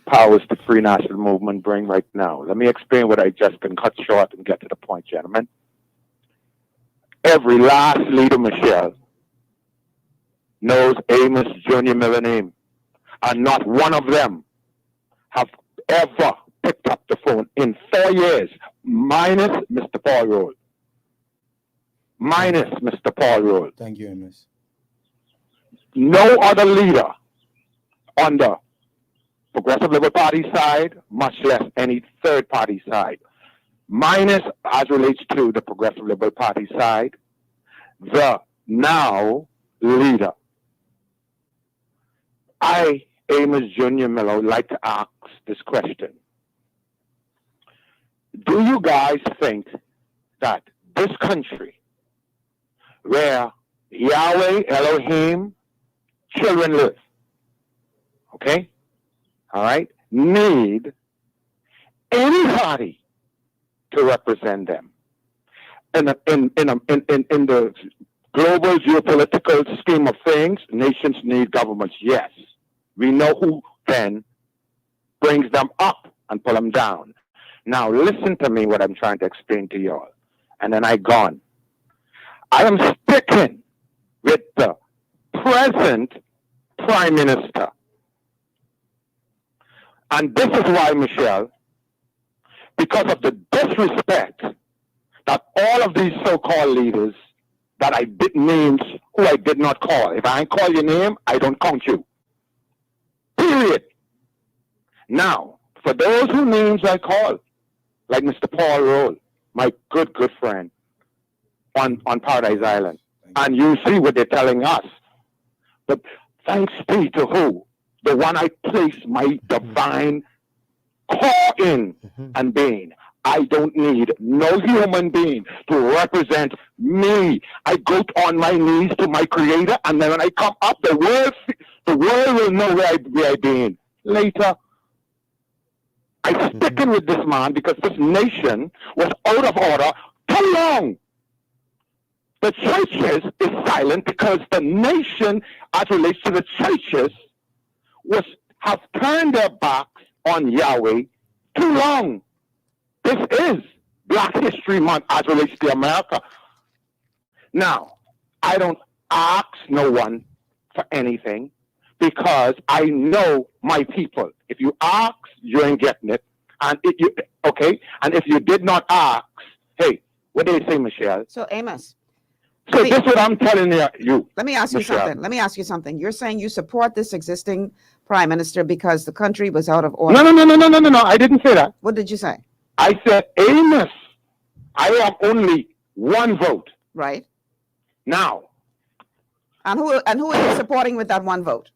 powers the Free National Movement bring right now. Let me explain what I just been cut short and get to the point, gentlemen. Every last leader, Michelle, knows Amos Junior Miller name, and not one of them have ever picked up the phone in 4 years, minus Mr. Paul Rolle. Minus Mr. Paul Rolle. Thank you, Amos. No other leader on the Progressive Liberal Party side, much less any third party side, minus as relates to the Progressive Liberal Party side, the now leader. I, Amos Junior Miller, would like to ask this question. Do you guys think that this country, where Yahweh, Elohim, children live, okay, all right, need anybody to represent them in the global geopolitical scheme of things? Nations need governments, yes. We know who then brings them up and pull them down. Now listen to me what I'm trying to explain to y'all, and then I gone. I am sticking with the present Prime Minister. And this is why, Michelle, because of the disrespect that all of these so-called leaders that I did names who I did not call. If I ain't call your name, I don't count you. Period. Now, for those whose names I call, like Mr. Paul Rolle, my good friend on Paradise Island, and you see what they're telling us. But thanks be to who? The one I place my divine call in and being. I don't need no human being to represent me. I go on my knees to my Creator, and then when I come up, the world will know where I been. Later, I sticking with this man because this nation was out of order too long. The churches is silent because the nation, as relates to the churches, have turned their backs on Yahweh too long. This is Black History Month as relates to America. Now, I don't ask no one for anything because I know my people. If you ask, you ain't getting it. And if you did not ask, hey, what do you say, Michelle? So Amos. So this is what I'm telling you. Let me ask you something. You're saying you support this existing prime minister because the country was out of order. No. I didn't say that. What did you say? I said, Amos, I have only one vote. Right. Now. And who are you supporting with that one vote?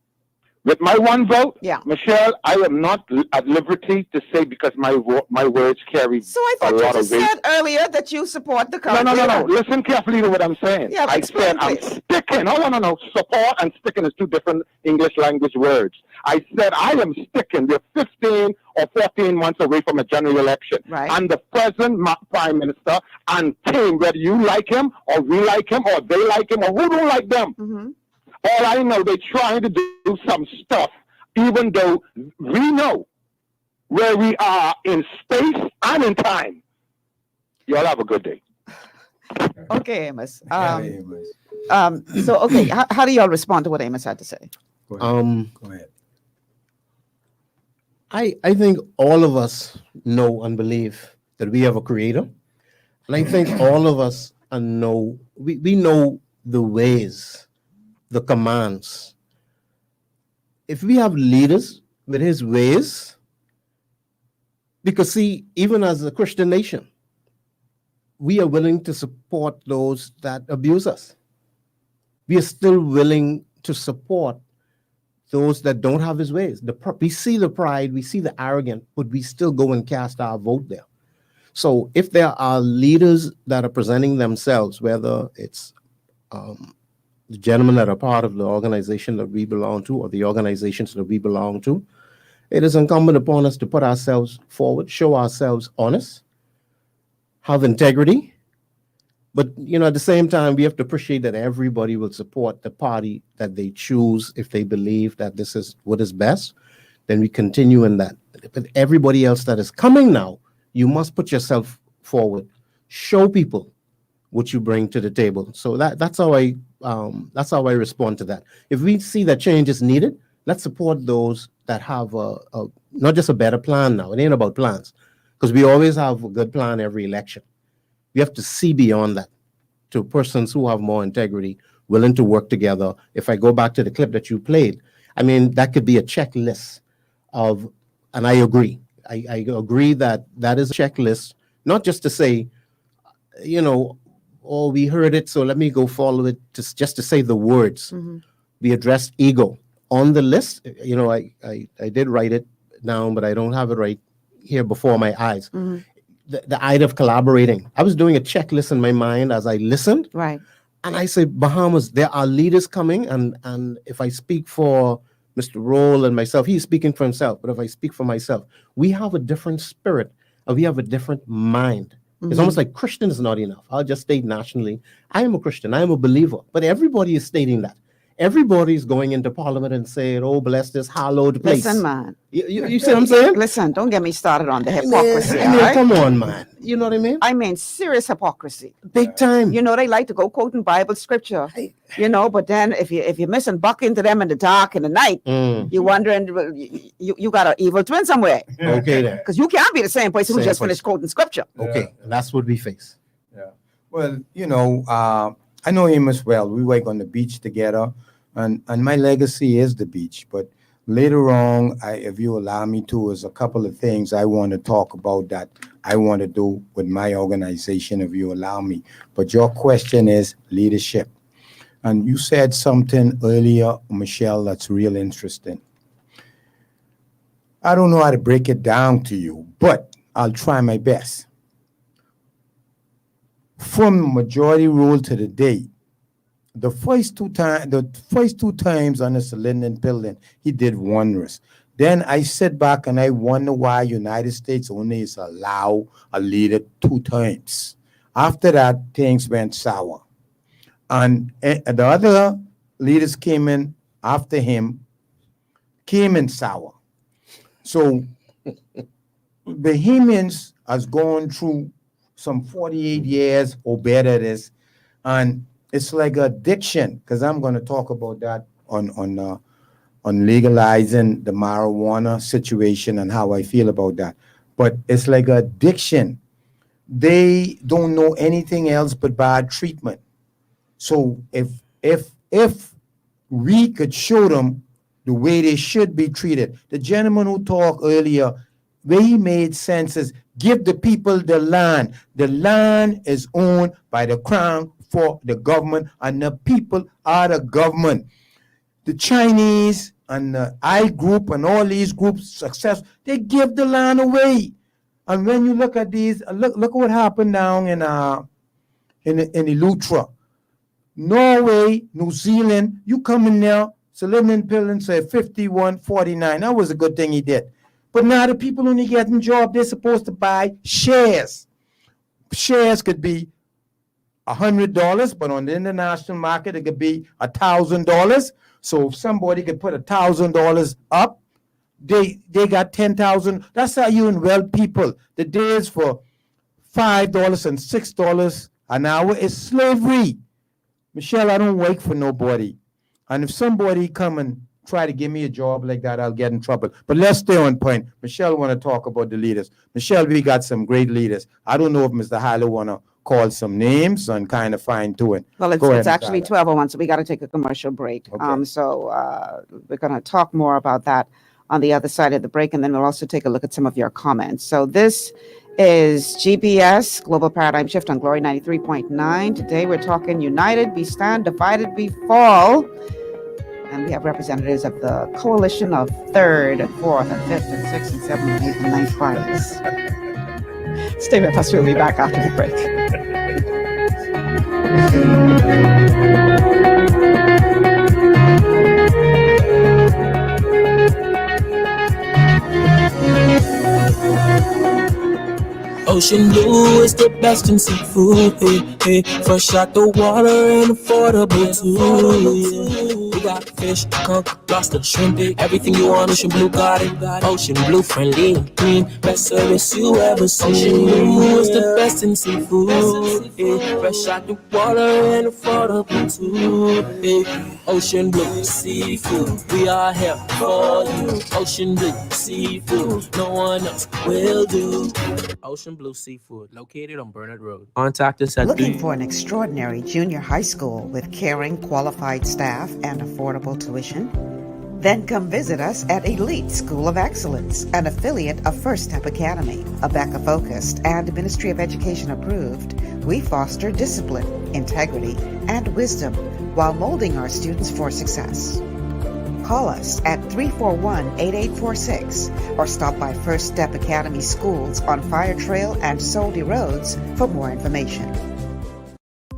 With my one vote, Yeah. Michelle, I am not at liberty to say because my words carry So I a thought you lot just of weight. said earlier that you support the No, current no, no, no. leader. Listen carefully to what I'm saying. Yeah, I explain, said I'm please. sticking. Oh, no. Support and sticking is two different English language words. I said I am sticking. We're 15 or 14 months away from a general election. Right. And the present Prime Minister and team, whether you like him or we like him or they like him or who don't like them, all I know, they're trying to do some stuff, even though we know where we are in space and in time. Y'all have a good day. Okay, Amos. Amos. So, okay, how do y'all respond to what Amos had to say? Go ahead. I think all of us know and believe that we have a creator. And I think all of us know, we know the ways, the commands. If we have leaders with his ways, because see, even as a Christian nation, we are willing to support those that abuse us. We are still willing to support those that don't have his ways. We see the pride, we see the arrogant, but we still go and cast our vote there. So if there are leaders that are presenting themselves, whether it's the gentlemen that are part of the organization that we belong to or the organizations that we belong to, it is incumbent upon us to put ourselves forward, show ourselves honest, have integrity. But, at the same time, we have to appreciate that everybody will support the party that they choose if they believe that this is what is best. Then we continue in that. But everybody else that is coming now, you must put yourself forward. Show people what you bring to the table. So that's how I respond to that. If we see that change is needed, let's support those that have not just a better plan now. It ain't about plans, because we always have a good plan every election. We have to see beyond that to persons who have more integrity, willing to work together. If I go back to the clip that you played, I mean, that could be a checklist and I agree. I agree that is a checklist, not just to say, oh, we heard it, so let me go follow it, just to say the words. We addressed ego. On the list, I did write it down, but I don't have it right here before my eyes. The idea of collaborating. I was doing a checklist in my mind as I listened. Right. And I said, Bahamas, there are leaders coming. And if I speak for Mr. Rolle and myself, he's speaking for himself. But if I speak for myself, we have a different spirit and we have a different mind. It's almost like Christian is not enough. I'll just state nationally, I am a Christian, I am a believer. But everybody is stating that. Everybody's going into Parliament and saying, oh, bless this hallowed place. Listen, man. You see what I'm saying? Listen, don't get me started on the hypocrisy. I mean, come on, man. You know what I mean? I mean, serious hypocrisy. Big time. They like to go quoting Bible scripture, but then if you're missing buck into them in the dark in the night, you're wondering, you got an evil twin somewhere. Okay, then. Because you can't be the same person who just finished quoting scripture. Okay, and that's what we face. Yeah. Well, I know him as well. We work on the beach together, and my legacy is the beach. But later on, if you allow me to, there's a couple of things I want to talk about that I want to do with my organization, if you allow me. But your question is leadership. And you said something earlier, Michelle, that's real interesting. I don't know how to break it down to you, but I'll try my best. From majority rule to the date, the first two times on the Linden building, he did wonders. Then I sit back and I wonder why United States only is allow a leader 2 times. After that, things went sour. And the other leaders came in after him, came in sour. So the humans has gone through some 48 years or better this, and it's like addiction, because I'm going to talk about that on legalizing the marijuana situation and how I feel about that. But it's like addiction. They don't know anything else but bad treatment. So if we could show them the way they should be treated, the gentleman who talked earlier, where he made sense is give the people the land. The land is owned by the crown for the government, and the people are the government. The Chinese the I group and all these groups, success, they give the land away. And when you look at these, look what happened down in Elutra. Norway, New Zealand, you come in there, Sullivan Pillen said 51.49. That was a good thing he did. But now the people only getting job, they're supposed to buy shares. Shares could be $100, but on the international market, it could be $1,000. So if somebody could put $1,000 up, they got 10,000. That's how you enroll people. The days for $5 and $6 an hour is slavery. Michelle, I don't work for nobody. And if somebody come and try to give me a job like that, I'll get in trouble. But let's stay on point. Michelle want to talk about the leaders. Michelle, we got some great leaders. I don't know if Mr. Huyler want to call some names and kind of fine tune. Well, it's actually 12:01, so we got to take a commercial break. Okay. So we're going to talk more about that on the other side of the break, and then we'll also take a look at some of your comments. So this is GBS, Global Paradigm Shift on Glory 93.9. Today we're talking United We Stand, Divided We Fall. And we have representatives of the coalition of 3rd, 4th, and 5th, and 6th, and 7th, and 8th, and 9th parties. Stay with us. We'll be back after the break. Ocean blue is the best in seafood, hey, hey. Fresh out the water and affordable too, yeah. We got fish, conch, lobster, shrimp, everything you want, Ocean Blue got it. Ocean Blue, friendly and clean, best service you ever seen. Ocean Blue is the best in seafood, yeah. Fresh out the water and affordable too, yeah. Ocean Blue seafood, we are here for you. Ocean Blue seafood, no one else will do. Ocean Blue Seafood, located on Burnett Road. Contact us at Looking for an extraordinary junior high school with caring, qualified staff and affordable tuition? Then come visit us at Elite School of Excellence, an affiliate of First Step Academy. ABECA focused and Ministry of Education approved, we foster discipline, integrity, and wisdom while molding our students for success. Call us at 341-8846 or stop by First Step Academy Schools on Fire Trail and Soldy Roads for more information.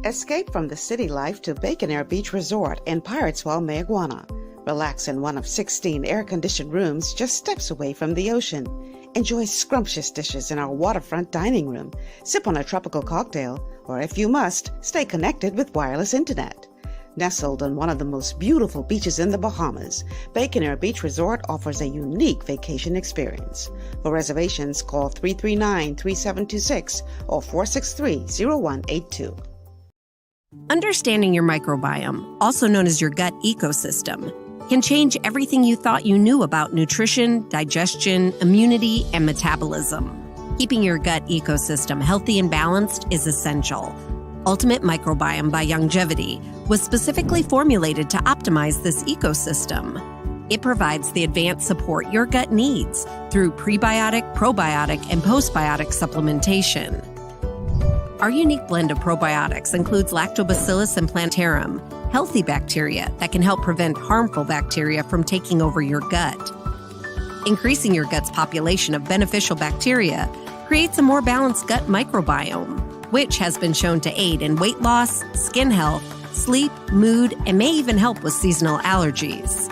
Escape from the city life to Bacon Air Beach Resort in Pirateswell, Mayaguana. Relax in one of 16 air-conditioned rooms just steps away from the ocean. Enjoy scrumptious dishes in our waterfront dining room. Sip on a tropical cocktail, or if you must, stay connected with wireless internet. Nestled on one of the most beautiful beaches in the Bahamas, Bacon Air Beach Resort offers a unique vacation experience. For reservations, call 339-3726 or 463-0182. Understanding your microbiome, also known as your gut ecosystem, can change everything you thought you knew about nutrition, digestion, immunity, and metabolism. Keeping your gut ecosystem healthy and balanced is essential. Ultimate Microbiome by Longevity was specifically formulated to optimize this ecosystem. It provides the advanced support your gut needs through prebiotic, probiotic, and postbiotic supplementation. Our unique blend of probiotics includes Lactobacillus and Plantarum, healthy bacteria that can help prevent harmful bacteria from taking over your gut. Increasing your gut's population of beneficial bacteria creates a more balanced gut microbiome, which has been shown to aid in weight loss, skin health, sleep, mood, and may even help with seasonal allergies.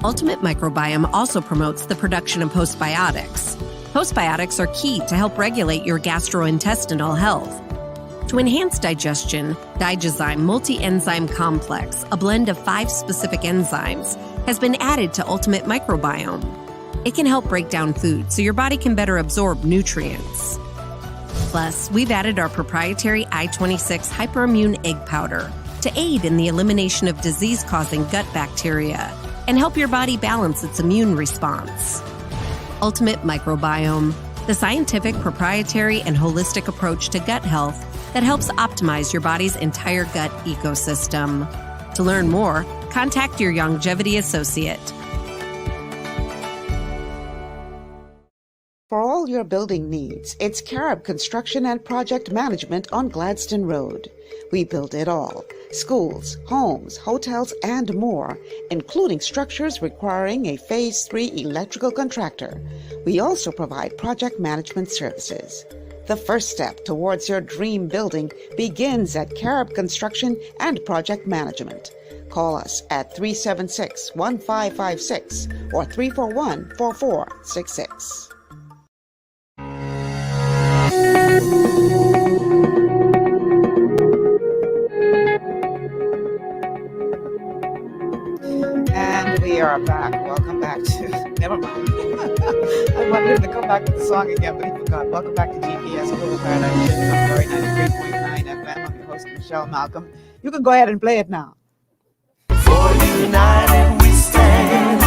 Ultimate Microbiome also promotes the production of postbiotics. Postbiotics are key to help regulate your gastrointestinal health. To enhance digestion, Digizyme Multi-Enzyme Complex, a blend of 5 specific enzymes, has been added to Ultimate Microbiome. It can help break down food so your body can better absorb nutrients. Plus, we've added our proprietary I-26 Hyperimmune Egg Powder to aid in the elimination of disease-causing gut bacteria and help your body balance its immune response. Ultimate Microbiome, the scientific, proprietary, and holistic approach to gut health that helps optimize your body's entire gut ecosystem. To learn more, contact your Longevity associate. For all all your building needs, it's Carib Construction and Project Management on Gladstone Road. We build it all: schools, homes, hotels, and more, including structures requiring a Phase 3 electrical contractor. We also provide project management services. The first step towards your dream building begins at Carib Construction and Project Management. Call us at 376-1556 or 341-4466. And we are back. Welcome back to... Never mind. I wanted him to come back with the song again, but he forgot. Welcome back to GPS Global Paradigm Shift on Glory 93.9 FM. I'm your host, Michelle Malcolm. You can go ahead and play it now. For united we stand,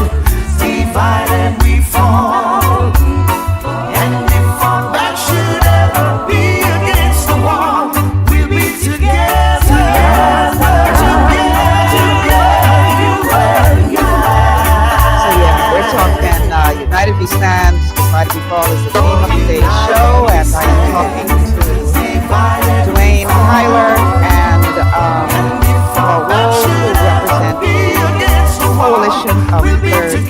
divided we fall. And if our back should ever be against the wall, we'll be together. We're talking United We Stand, Divided We Fall is the theme of today's show, and I am talking to Dwayne Huyler and Rolle, who represent the coalition of third parties.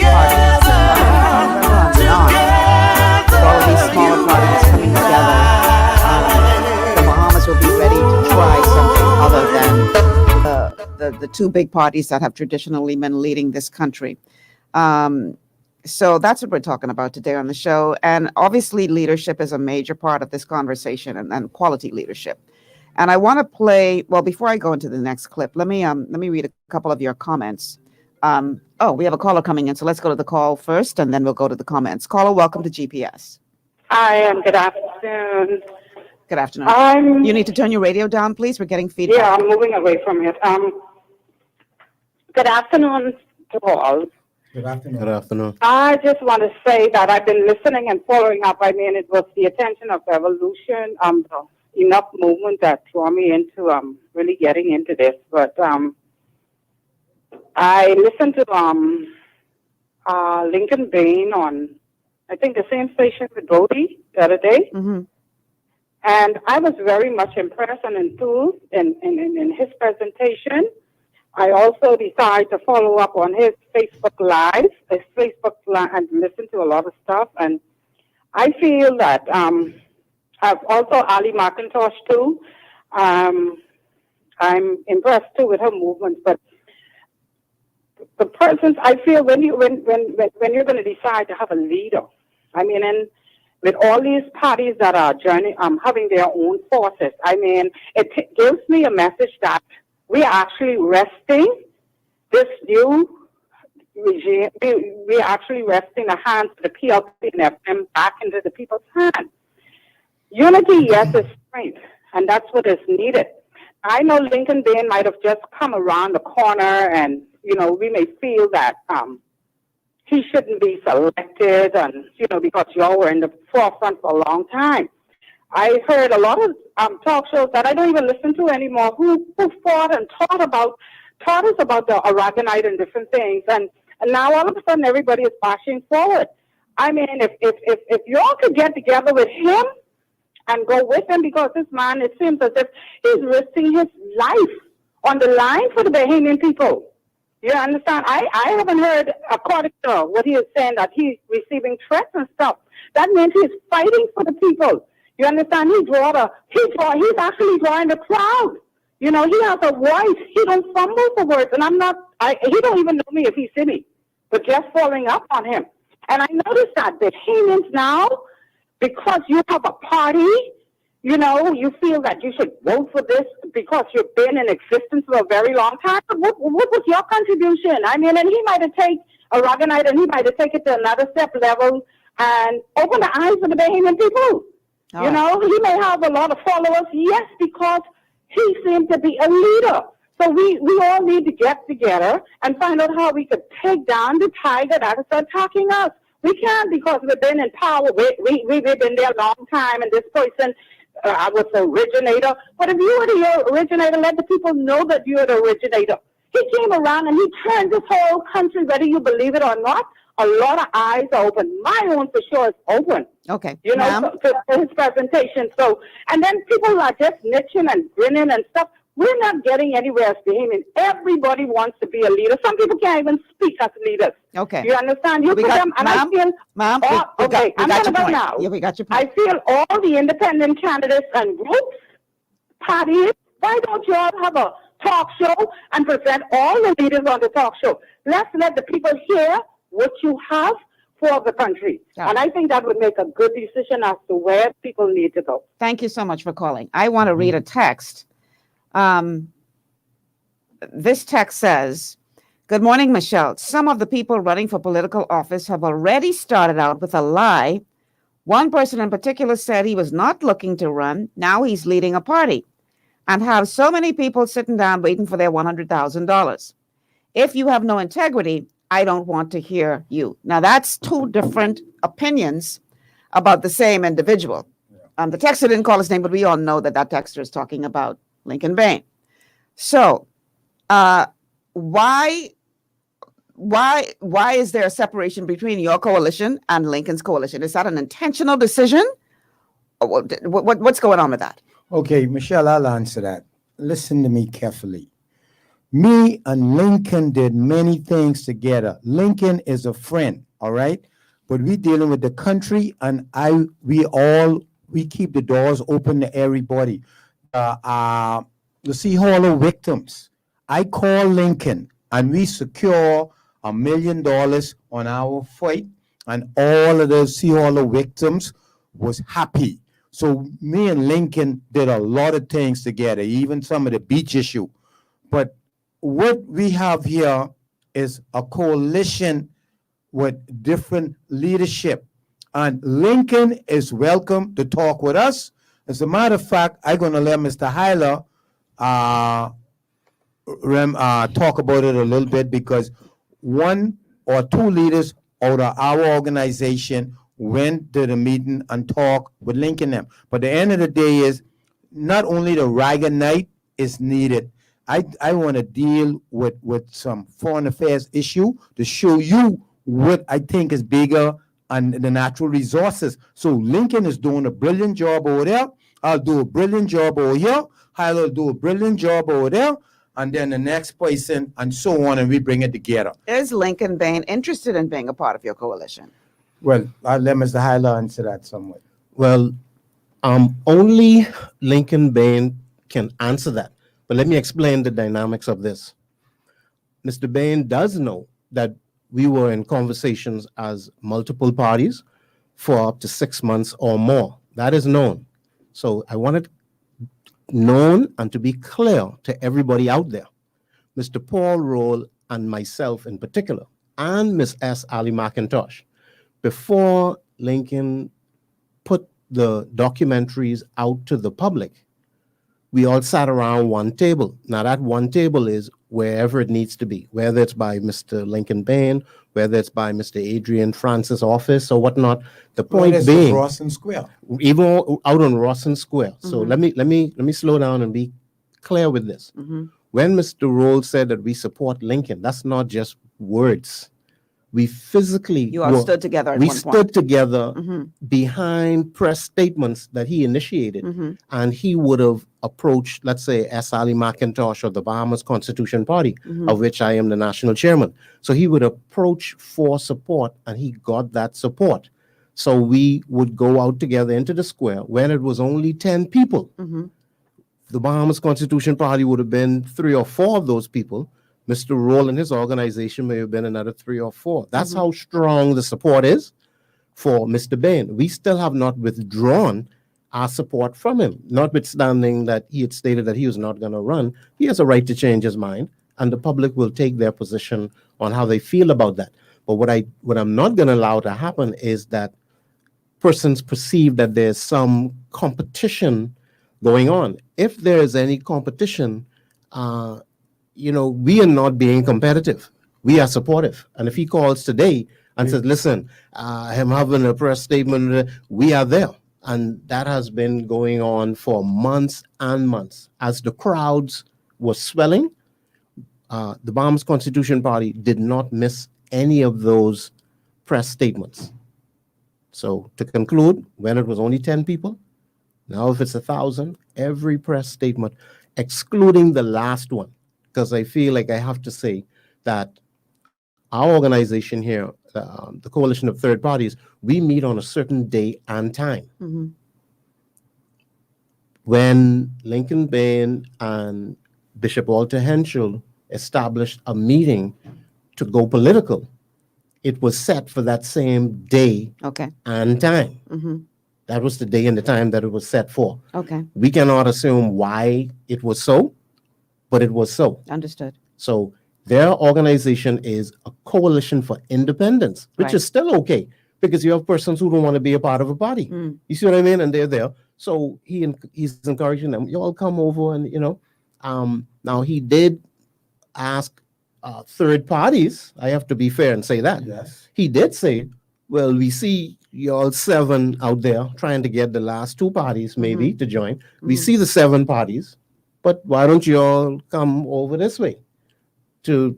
With all of these smaller parties coming together, the Bahamas will be ready to try something other than the two big parties that have traditionally been leading this country. So that's what we're talking about today on the show. And obviously leadership is a major part of this conversation, and quality leadership. And I want to play, well, before I go into the next clip, let me read a couple of your comments. We have a caller coming in, so let's go to the call first, and then we'll go to the comments. Caller, welcome to GPS. Hi, and good afternoon. Good afternoon. You need to turn your radio down, please. We're getting feedback. Yeah, I'm moving away from it. Good afternoon to all. Good afternoon. Good afternoon. I just want to say that I've been listening and following up. I mean, it was the attention of evolution, the enough movement that drew me into really getting into this. But I listened to Lincoln Bain on, I think, the same station with Brody the other day. Mm-hmm. And I was very much impressed and enthused in his presentation. I also decided to follow up on his Facebook Live, and listen to a lot of stuff. And I feel that I've also Ali McIntosh too. I'm impressed too with her movements. But the persons, I feel when you're going to decide to have a leader, I mean, and with all these parties that are having their own forces, I mean, it gives me a message that we are actually resting this new regime. We are actually resting the hands of the PLP and FM back into the people's hands. Unity, yes, is strength, and that's what is needed. I know Lincoln Bain might have just come around the corner, and we may feel that he shouldn't be selected, and because y'all were in the forefront for a long time. I heard a lot of talk shows that I don't even listen to anymore who fought and taught us about the Aragonite and different things, and now all of a sudden everybody is marching forward. I mean, if y'all could get together with him and go with him, because this man, it seems as if he's risking his life on the line for the Bahamian people. You understand? I haven't heard, according to what he is saying, that he's receiving threats and stuff. That means he's fighting for the people. You understand? He's actually drawing the crowd. He has a voice. He don't fumble for words. And he don't even know me if he see me, but just following up on him. And I noticed that the Bahamians now, because you have a party, you feel that you should vote for this because you've been in existence for a very long time. What was your contribution? I mean, and he might have taken Aragonite and he might have taken it to another step level and opened the eyes of the Bahamian people. He may have a lot of followers, yes, because he seemed to be a leader. So we all need to get together and find out how we could take down the tiger that is attacking us. We can't, because we've been in power. We've been there a long time, and this person was the originator. But if you were the originator, let the people know that you're the originator. He came around and he turned this whole country, whether you believe it or not. A lot of eyes are open. My own for sure is open. Okay. You know, Ma'am? for his presentation. So, and then people are just niching and grinning and stuff. We're not getting anywhere as Bahamian. Everybody wants to be a leader. Some people can't even speak as leaders. Okay. You understand? You We put got- them, and ma'am, I feel, ma'am, okay, I'm got going to your go point. now. Yeah, we got your point. I feel all the independent candidates and groups, parties, why don't you all have a talk show and present all the leaders on the talk show? Let's let the people hear what you have for the country. Yeah. And I think that would make a good decision as to where people need to go. Thank you so much for calling. I want to read a text. This text says, "Good morning, Michelle. Some of the people running for political office have already started out with a lie. One person in particular said he was not looking to run. Now he's leading a party and have so many people sitting down waiting for their $100,000. If you have no integrity, I don't want to hear you." Now, that's two different opinions about the same individual. The texter didn't call his name, but we all know that texter is talking about Lincoln Bain. So, why is there a separation between your coalition and Lincoln's coalition? Is that an intentional decision? Or what's going on with that? Okay, Michelle, I'll answer that. Listen to me carefully. Me and Lincoln did many things together. Lincoln is a friend, all right? But we dealing with the country, and we keep the doors open to everybody. The Huyler victims. I call Lincoln, and we secure $1 million on our fight, and all of the Huyler victims was happy. So me and Lincoln did a lot of things together, even some of the beach issue. But what we have here is a coalition with different leadership. And Lincoln is welcome to talk with us. As a matter of fact, I'm going to let Mr. Huyler talk about it a little bit, because one or two leaders out of our organization went to the meeting and talked with Lincoln them. But the end of the day is not only the Riga night is needed. I want to deal with some foreign affairs issue to show you what I think is bigger and the natural resources. So Lincoln is doing a brilliant job over there. I'll do a brilliant job over here. Huyler will do a brilliant job over there. And then the next person, and so on, and we bring it together. Is Lincoln Bain interested in being a part of your coalition? Well, I'll let Mr. Huyler answer that somewhat. Well, only Lincoln Bain can answer that. But let me explain the dynamics of this. Mr. Bain does know that we were in conversations as multiple parties for up to 6 months or more. That is known. So I want it known and to be clear to everybody out there. Mr. Paul Rolle and myself in particular, and Ms. S. Ali McIntosh, before Lincoln put the documentaries out to the public, we all sat around one table. Now that one table is wherever it needs to be, whether it's by Mr. Lincoln Bain, whether it's by Mr. Adrian Francis' office or whatnot. The point being, Rawson Square, even out on Rawson Square. So let me slow down and be clear with this. When Mr. Rolle said that we support Lincoln, that's not just words. We physically stood together. We stood together behind press statements that he initiated, and he would have approached, let's say, S. Ali McIntosh or the Bahamas Constitution Party, of which I am the national chairman. So he would approach for support, and he got that support. So we would go out together into the square when it was only 10 people. The Bahamas Constitution Party would have been 3 or 4 of those people. Mr. Rolle and his organization may have been another 3 or 4. That's how strong the support is for Mr. Bain. We still have not withdrawn our support from him, notwithstanding that he had stated that he was not going to run. He has a right to change his mind, and the public will take their position on how they feel about that. But what I'm not going to allow to happen is that persons perceive that there's some competition going on. If there is any competition, we are not being competitive. We are supportive. And if he calls today and says, listen, I'm having a press statement, we are there. And that has been going on for months and months. As the crowds were swelling, the Bahamas Constitution Party did not miss any of those press statements. So to conclude, when it was only 10 people, now if it's 1,000, every press statement, excluding the last one, because I feel like I have to say that our organization here, the Coalition of Third Parties, we meet on a certain day and time. Mm-hmm. When Lincoln Bain and Bishop Walter Henschel established a meeting to go political, it was set for that same day and time. Mm-hmm. That was the day and the time that it was set for. Okay. We cannot assume why it was so, but it was so. Understood. So their organization is a coalition for independence, which is still okay because you have persons who don't want to be a part of a party. You see what I mean? And they're there. So he's encouraging them. You all come over and, now he did ask third parties. I have to be fair and say that. Yes. He did say, well, we see y'all 7 out there trying to get the last 2 parties maybe to join. We see the 7 parties, but why don't you all come over this way to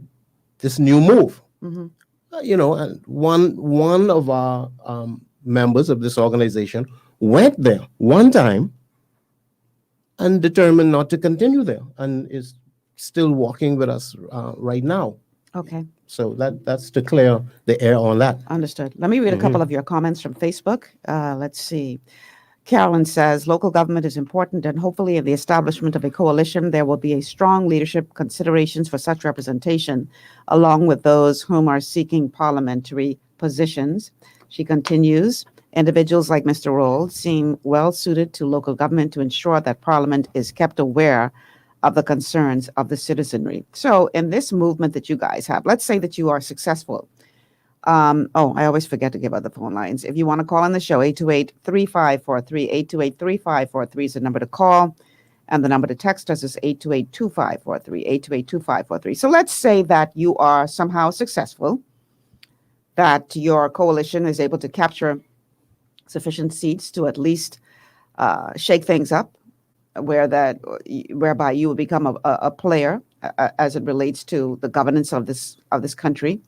this new move? Mm-hmm. And one of our members of this organization went there one time and determined not to continue there and is still walking with us right now. Okay. So that's to clear the air on that. Understood. Let me read a couple of your comments from Facebook. Let's see. Carolyn says, local government is important, and hopefully in the establishment of a coalition, there will be a strong leadership considerations for such representation, along with those whom are seeking parliamentary positions. She continues, individuals like Mr. Rolle seem well suited to local government to ensure that Parliament is kept aware of the concerns of the citizenry. So in this movement that you guys have, let's say that you are successful. I always forget to give out the phone lines. If you want to call on the show, 828-3543, 828-3543 is the number to call. And the number to text us is 828-2543, 828-2543. So let's say that you are somehow successful, that your coalition is able to capture sufficient seats to at least shake things up, whereby you will become a player as it relates to the governance of this country.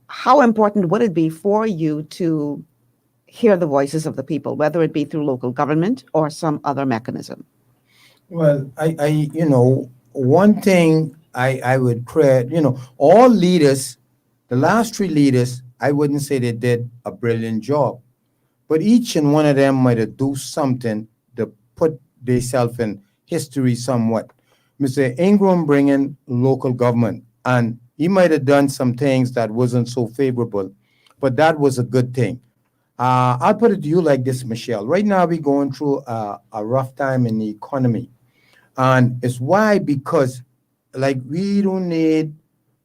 How important would it be for you to hear the voices of the people, whether it be through local government or some other mechanism? Well, I one thing I would credit, all leaders, the last 3 leaders, I wouldn't say they did a brilliant job, but each and one of them might have do something to put themselves in history somewhat. Mr. Ingram bringing local government, and he might have done some things that wasn't so favorable, but that was a good thing. I'll put it to you like this, Michelle. Right now, we're going through a rough time in the economy. And it's why, because we don't need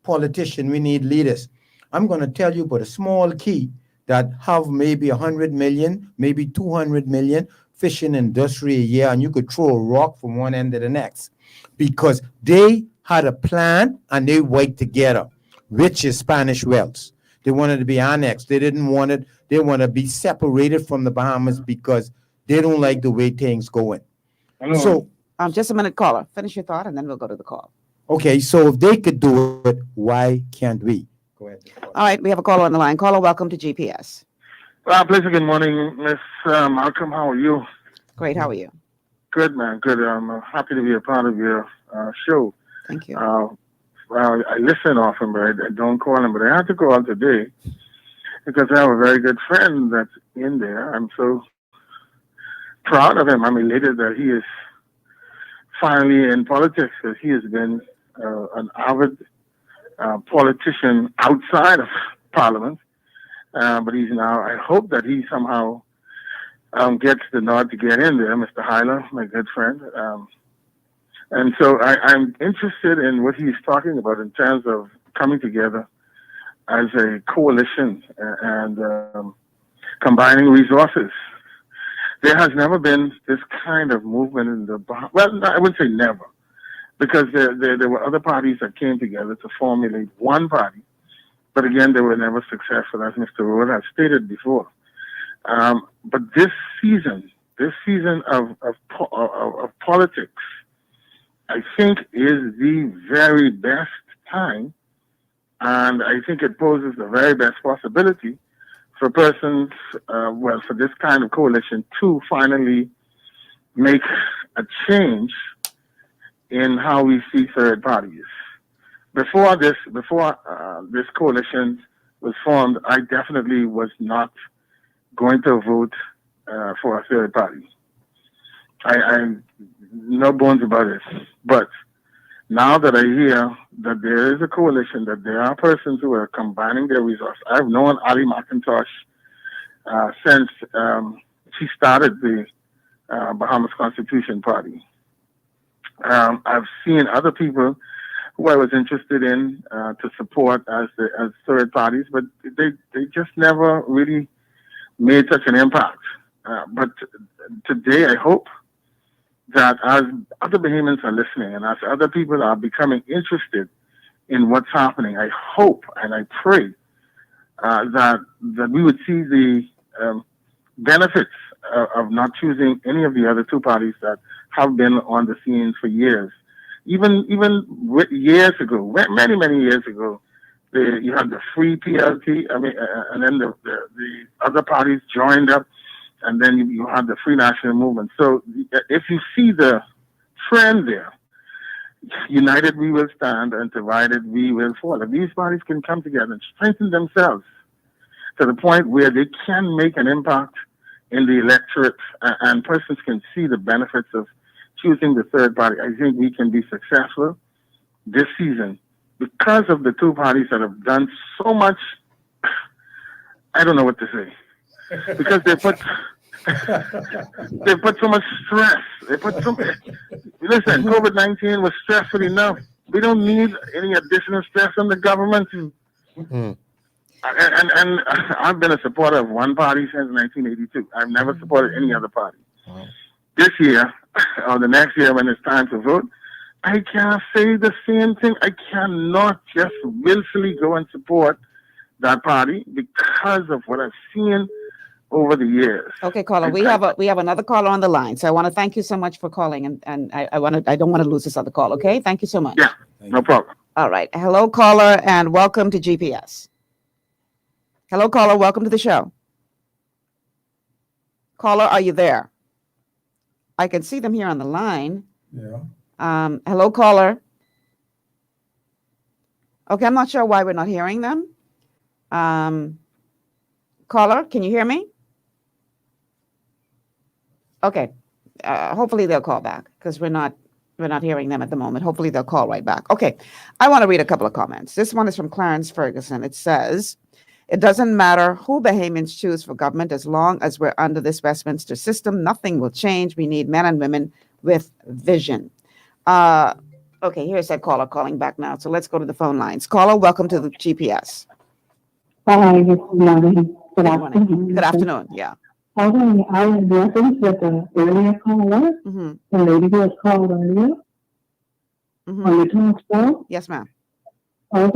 politicians, we need leaders. I'm going to tell you about a small key that have maybe 100 million, maybe 200 million fishing industry a year, and you could throw a rock from one end to the next because they had a plan and they worked together, which is Spanish Wells. They wanted to be annexed. They didn't want it. They want to be separated from the Bahamas because they don't like the way things going. Hello. So, just a minute, caller. Finish your thought, and then we'll go to the call. okay, so if they could do it, why can't we? Go ahead. All right, we have a caller on the line. Caller, welcome to GPS. Pleasant good morning, Miss Malcolm. How are you? Great. How are you? Good, man. Good. I'm happy to be a part of your show. Thank you. Well, I listen often, but I don't call him. But I had to call today because I have a very good friend that's in there. I'm so proud of him. I'm elated that he is finally in politics, because he has been an avid politician outside of Parliament. But he's now, I hope that he somehow gets the nod to get in there, Mr. Huyler, my good friend. And so I'm interested in what he's talking about in terms of coming together as a coalition and combining resources. There has never been this kind of movement in the Bahamas. Well, I wouldn't say never, because there were other parties that came together to formulate one party. But again, they were never successful, as Mr. Rolle has stated before. But this season of politics, I think, is the very best time, and I think it poses the very best possibility for persons, for this kind of coalition to finally make a change in how we see third parties. Before this coalition was formed, I definitely was not going to vote for a third party. I'm no bones about it. But now that I hear that there is a coalition, that there are persons who are combining their resources. I've known Ali McIntosh since she started the Bahamas Constitution Party. I've seen other people who I was interested in to support as third parties, but they just never really made such an impact. But today, I hope that as other Bahamians are listening and as other people are becoming interested in what's happening, I hope and I pray that we would see the benefits of not choosing any of the other two parties that have been on the scene for years. Even years ago, many years ago, you had the Free PLT. And then the other parties joined up, and then you had the Free National Movement. So if you see the trend there, united we will stand, and divided we will fall. If these parties can come together and strengthen themselves to the point where they can make an impact in the electorate, and persons can see the benefits of choosing the third party, I think we can be successful this season because of the two parties that have done so much. I don't know what to say, because they put so much stress. Listen, COVID-19 was stressful enough. We don't need any additional stress on the government. And I've been a supporter of one party since 1982. I've never supported any other party. This year, or the next year when it's time to vote, I can't say the same thing. I cannot just willfully go and support that party because of what I've seen over the years. Okay, caller, we have another caller on the line, so I want to thank you so much for calling, and I don't want to lose this other call. Okay, thank you so much. Yeah, no problem. All right, hello, caller, and welcome to GPS. Hello, caller, welcome to the show. Caller, are you there? I can see them here on the line. Yeah. Hello, caller. Okay, I'm not sure why we're not hearing them. Caller, can you hear me? Okay. Hopefully they'll call back because we're not hearing them at the moment. Hopefully they'll call right back. Okay. I want to read a couple of comments. This one is from Clarence Ferguson. It says, "It doesn't matter who Bahamians choose for government as long as we're under this Westminster system. Nothing will change. We need men and women with vision." Okay, here's that caller calling back now. So let's go to the phone lines. Caller, welcome to the GPS. Hi, good morning. Good afternoon. Good afternoon. Yeah. I was reference with the earlier caller, the lady who was called earlier on the talk show. Yes, ma'am. I would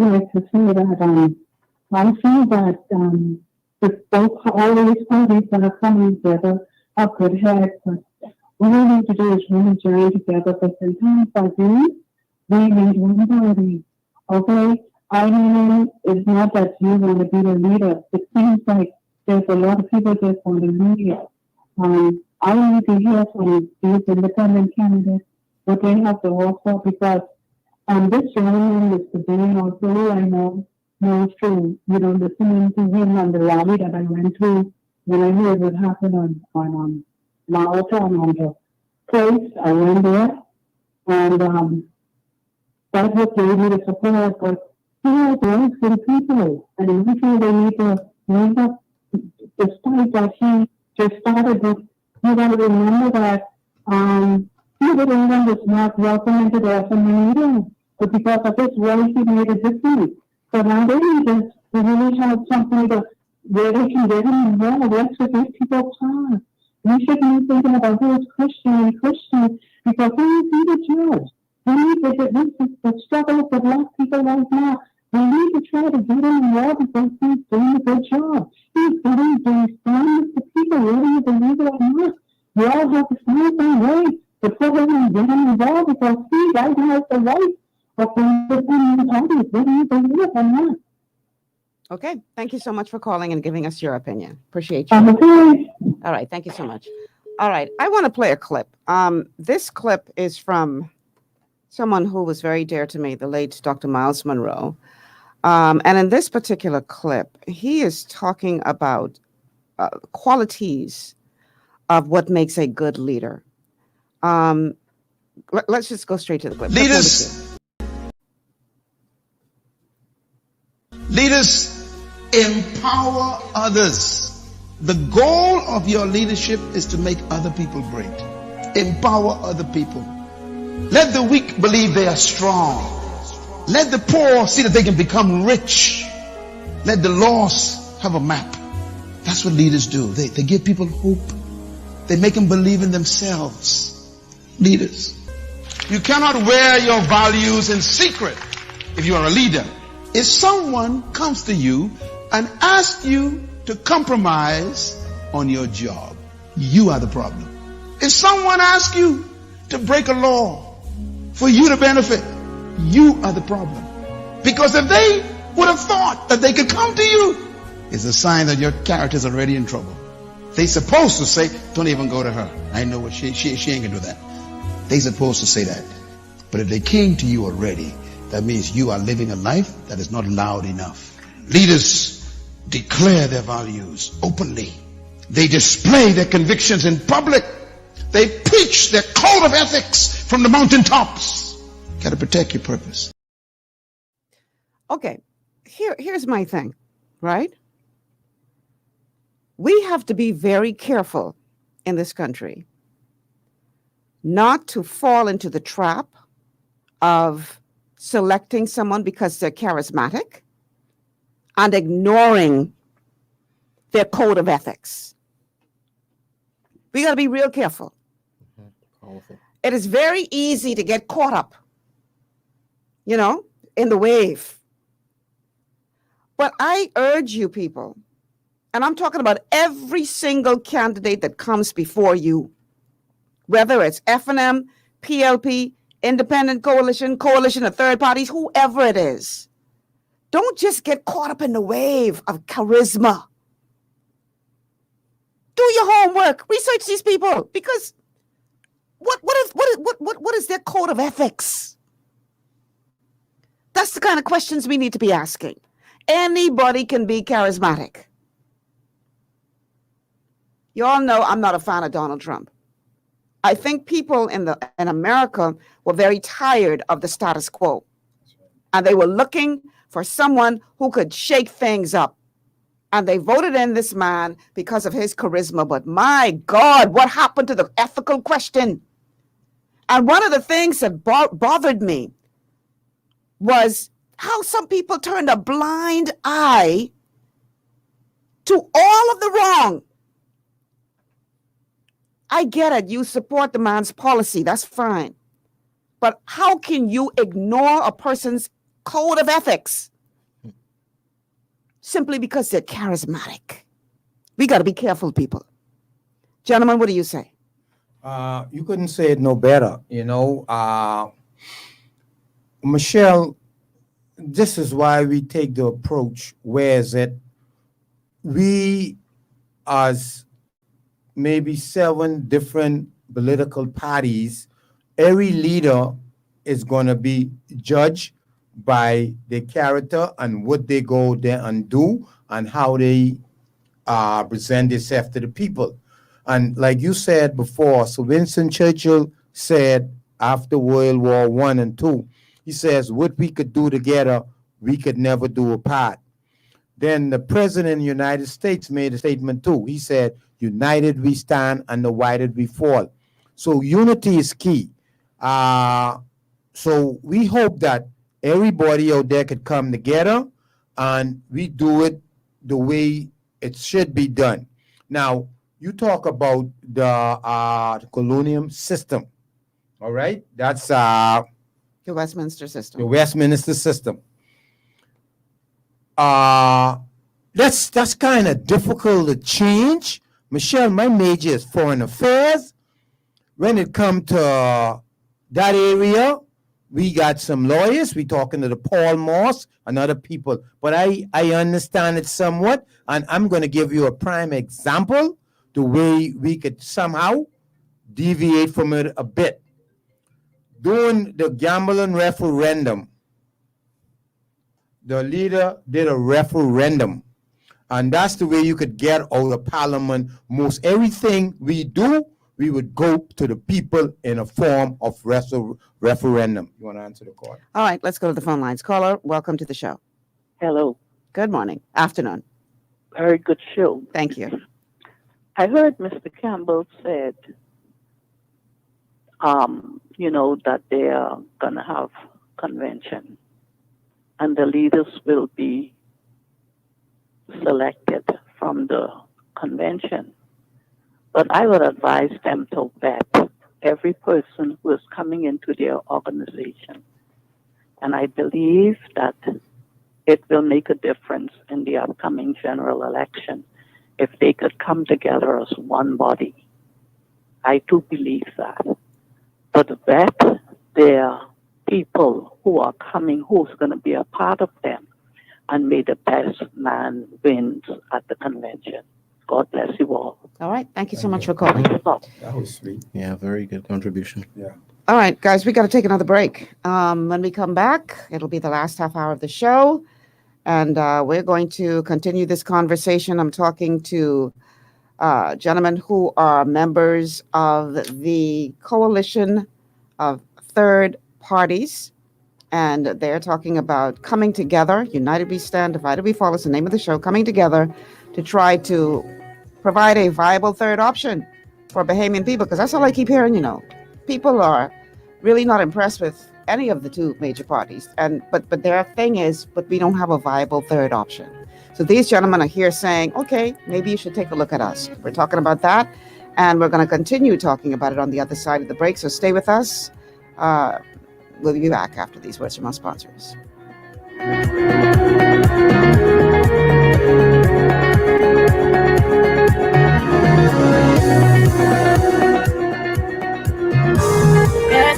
like to say that I feel that all these parties that are coming together are good heads, but what we need to do is really join together, because sometimes I do, we need one party. Okay? I mean, it's not that you want to be the leader. It seems like there's a lot of people just want to lead. I need to hear from these independent candidates what they have to offer, because this gentleman is today also, I know through, listening to him on the rally that I went to when I heard what happened on Marathon on the place. I went there, and that's what gave me the support. But he has works for the people, and I feel they need to make up, despite that he just started with, you got to remember that people in England is not welcome into the FM meeting, but because of his voice, he made a difference. So now they need to really have something where they can get him involved. Let's forget people's time. We shouldn't be thinking about who is Christian, because who is he to judge? We need to, this is the struggle for Black people right now. We need to try to get him involved because he's doing a good job. He's doing the people, whether you believe it or not. We all have to find some way to put him and get him involved, because he right now has the right of the independent parties, whether you believe it or not. Okay. Thank you so much for calling and giving us your opinion. Appreciate you. Okay. All right. Thank you so much. All right. I want to play a clip. This clip is from someone who was very dear to me, the late Dr. Miles Monroe. And in this particular clip, he is talking about qualities of what makes a good leader. Let's just go straight to the clip. Leaders empower others. The goal of your leadership is to make other people great. Empower other people. Let the weak believe they are strong. Let the poor see that they can become rich. Let the lost have a map. That's what leaders do. They give people hope. They make them believe in themselves. Leaders. You cannot wear your values in secret if you are a leader. If someone comes to you and asks you to compromise on your job, you are the problem. If someone asks you to break a law for you to benefit, you are the problem. Because if they would have thought that they could come to you, it's a sign that your character is already in trouble. They're supposed to say, don't even go to her. I know what she ain't gonna do that. They're supposed to say that. But if they came to you already, that means you are living a life that is not loud enough. Leaders declare their values openly. They display their convictions in public. They preach their code of ethics from the mountaintops. Got to protect your purpose. Okay, here's my thing, right? We have to be very careful in this country not to fall into the trap of selecting someone because they're charismatic and ignoring their code of ethics. We got to be real careful. Powerful. It is very easy to get caught up, in the wave. But I urge you people, and I'm talking about every single candidate that comes before you, whether it's F&M, PLP, independent coalition of third parties, whoever it is, don't just get caught up in the wave of charisma. Do your homework, research these people, because what is their code of ethics? That's the kind of questions we need to be asking. Anybody can be charismatic. You all know I'm not a fan of Donald Trump. I think people in America were very tired of the status quo. And they were looking for someone who could shake things up. And they voted in this man because of his charisma. But my God, what happened to the ethical question? And one of the things that bothered me was how some people turned a blind eye to all of the wrong. I get it. You support the man's policy. That's fine. But how can you ignore a person's code of ethics simply because they're charismatic? We got to be careful, people. Gentlemen, what do you say? You couldn't say it no better. Michelle, this is why we take the approach, where is it? We, as maybe 7 different political parties, every leader is going to be judged by their character and what they go there and do and how they present themselves to the people. And like you said before, so Winston Churchill said after World War I and II, he says, what we could do together, we could never do apart. Then the president of the United States made a statement too. He said, united we stand and divided we fall. So unity is key. So we hope that everybody out there could come together and we do it the way it should be done. Now, you talk about the colonial system, all right? That's the Westminster system. The Westminster system. That's kind of difficult to change. Michelle, my major is foreign affairs. When it comes to that area, we got some lawyers. We talking to the Paul Moss and other people. But I understand it somewhat, and I'm going to give you a prime example the way we could somehow deviate from it a bit. During the gambling referendum, the leader did a referendum, and that's the way you could get out of Parliament. Most everything we do, we would go to the people in a form of referendum. You want to answer the call? All right, let's go to the phone lines. Caller, welcome to the show. Hello. Good morning. Afternoon. Very good show. Thank you. I heard Mr. Campbell said, that they are going to have convention and the leaders will be selected from the convention. But I would advise them to vet every person who is coming into their organization. And I believe that it will make a difference in the upcoming general election if they could come together as one body. I do believe that. But vet their people who are coming, who's going to be a part of them, and may the best man wins at the convention. God bless you all. All right. Thank you so much for calling. That was sweet. Yeah, very good contribution. Yeah. All right, guys, we got to take another break. When we come back, it'll be the last half hour of the show. And we're going to continue this conversation. I'm talking to gentlemen who are members of the Coalition of Third Parties. And they're talking about coming together. United we stand, divided we fall is the name of the show. Coming together to try to provide a viable third option for Bahamian people. Because that's all I keep hearing, People are really not impressed with any of the two major parties. But their thing is, but we don't have a viable third option. So these gentlemen are here saying, okay, maybe you should take a look at us. We're talking about that, and we're going to continue talking about it on the other side of the break. So stay with us. We'll be back after these words from our sponsors.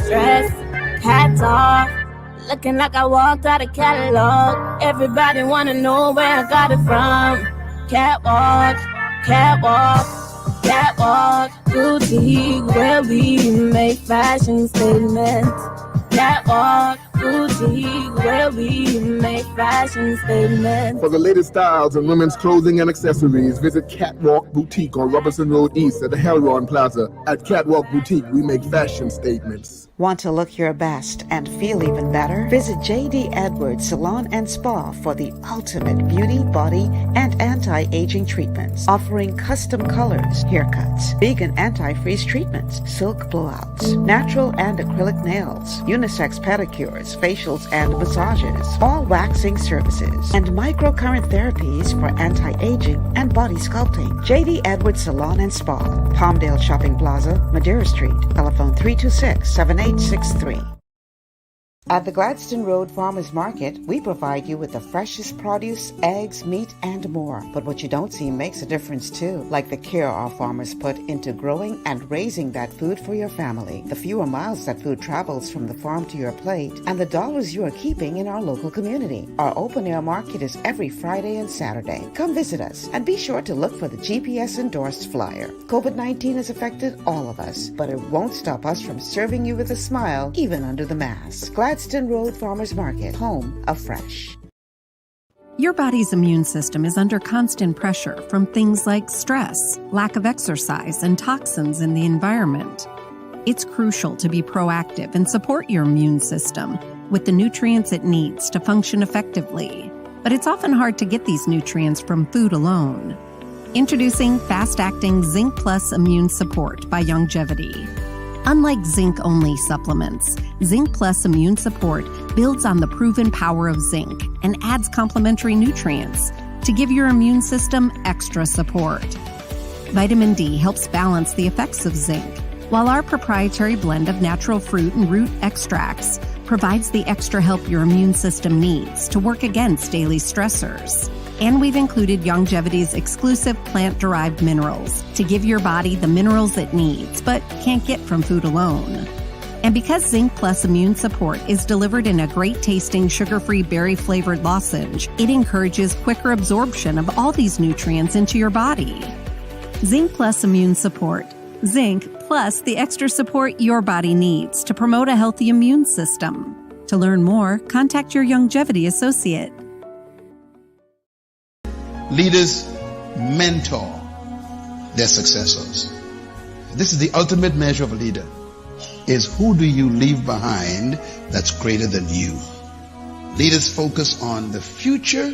Dress, hats off, looking like I walked out of catalog. Everybody wanna know where I got it from. Catwalk, catwalk, catwalk, boutique, where we make fashion statements. Catwalk, boutique, where we make fashion statements. For the latest styles in women's clothing and accessories, visit Catwalk Boutique on Robinson Road East at the Helron Plaza. At Catwalk Boutique, we make fashion statements. Want to look your best and feel even better? Visit J.D. Edwards Salon and Spa for the ultimate beauty, body, and anti-aging treatments, offering custom colors, haircuts, vegan anti-freeze treatments, silk blowouts, natural and acrylic nails, unisex pedicures, facials and massages, all waxing services, and microcurrent therapies for anti-aging and body sculpting. J.D. Edwards Salon and Spa, Palmdale Shopping Plaza, Madeira Street, telephone 326-7863. At the Gladstone Road Farmers Market, we provide you with the freshest produce, eggs, meat, and more. But what you don't see makes a difference too, like the care our farmers put into growing and raising that food for your family, the fewer miles that food travels from the farm to your plate, and the dollars you are keeping in our local community. Our open-air market is every Friday and Saturday. Come visit us, and be sure to look for the GPS-endorsed flyer. COVID-19 has affected all of us, but it won't stop us from serving you with a smile, even under the mask. Gladstone Road Farmers Market, home of fresh. Your body's immune system is under constant pressure from things like stress, lack of exercise, and toxins in the environment. It's crucial to be proactive and support your immune system with the nutrients it needs to function effectively. But it's often hard to get these nutrients from food alone. Introducing fast-acting Zinc Plus Immune Support by Longevity. Unlike zinc-only supplements, Zinc Plus Immune Support builds on the proven power of zinc and adds complementary nutrients to give your immune system extra support. Vitamin D helps balance the effects of zinc, while our proprietary blend of natural fruit and root extracts provides the extra help your immune system needs to work against daily stressors. And we've included Longevity's exclusive plant-derived minerals to give your body the minerals it needs, but can't get from food alone. And because Zinc Plus Immune Support is delivered in a great-tasting, sugar-free, berry-flavored lozenge, it encourages quicker absorption of all these nutrients into your body. Zinc Plus Immune Support. Zinc plus the extra support your body needs to promote a healthy immune system. To learn more, contact your longevity associate. Leaders mentor their successors. This is the ultimate measure of a leader, is who do you leave behind that's greater than you. Leaders focus on the future,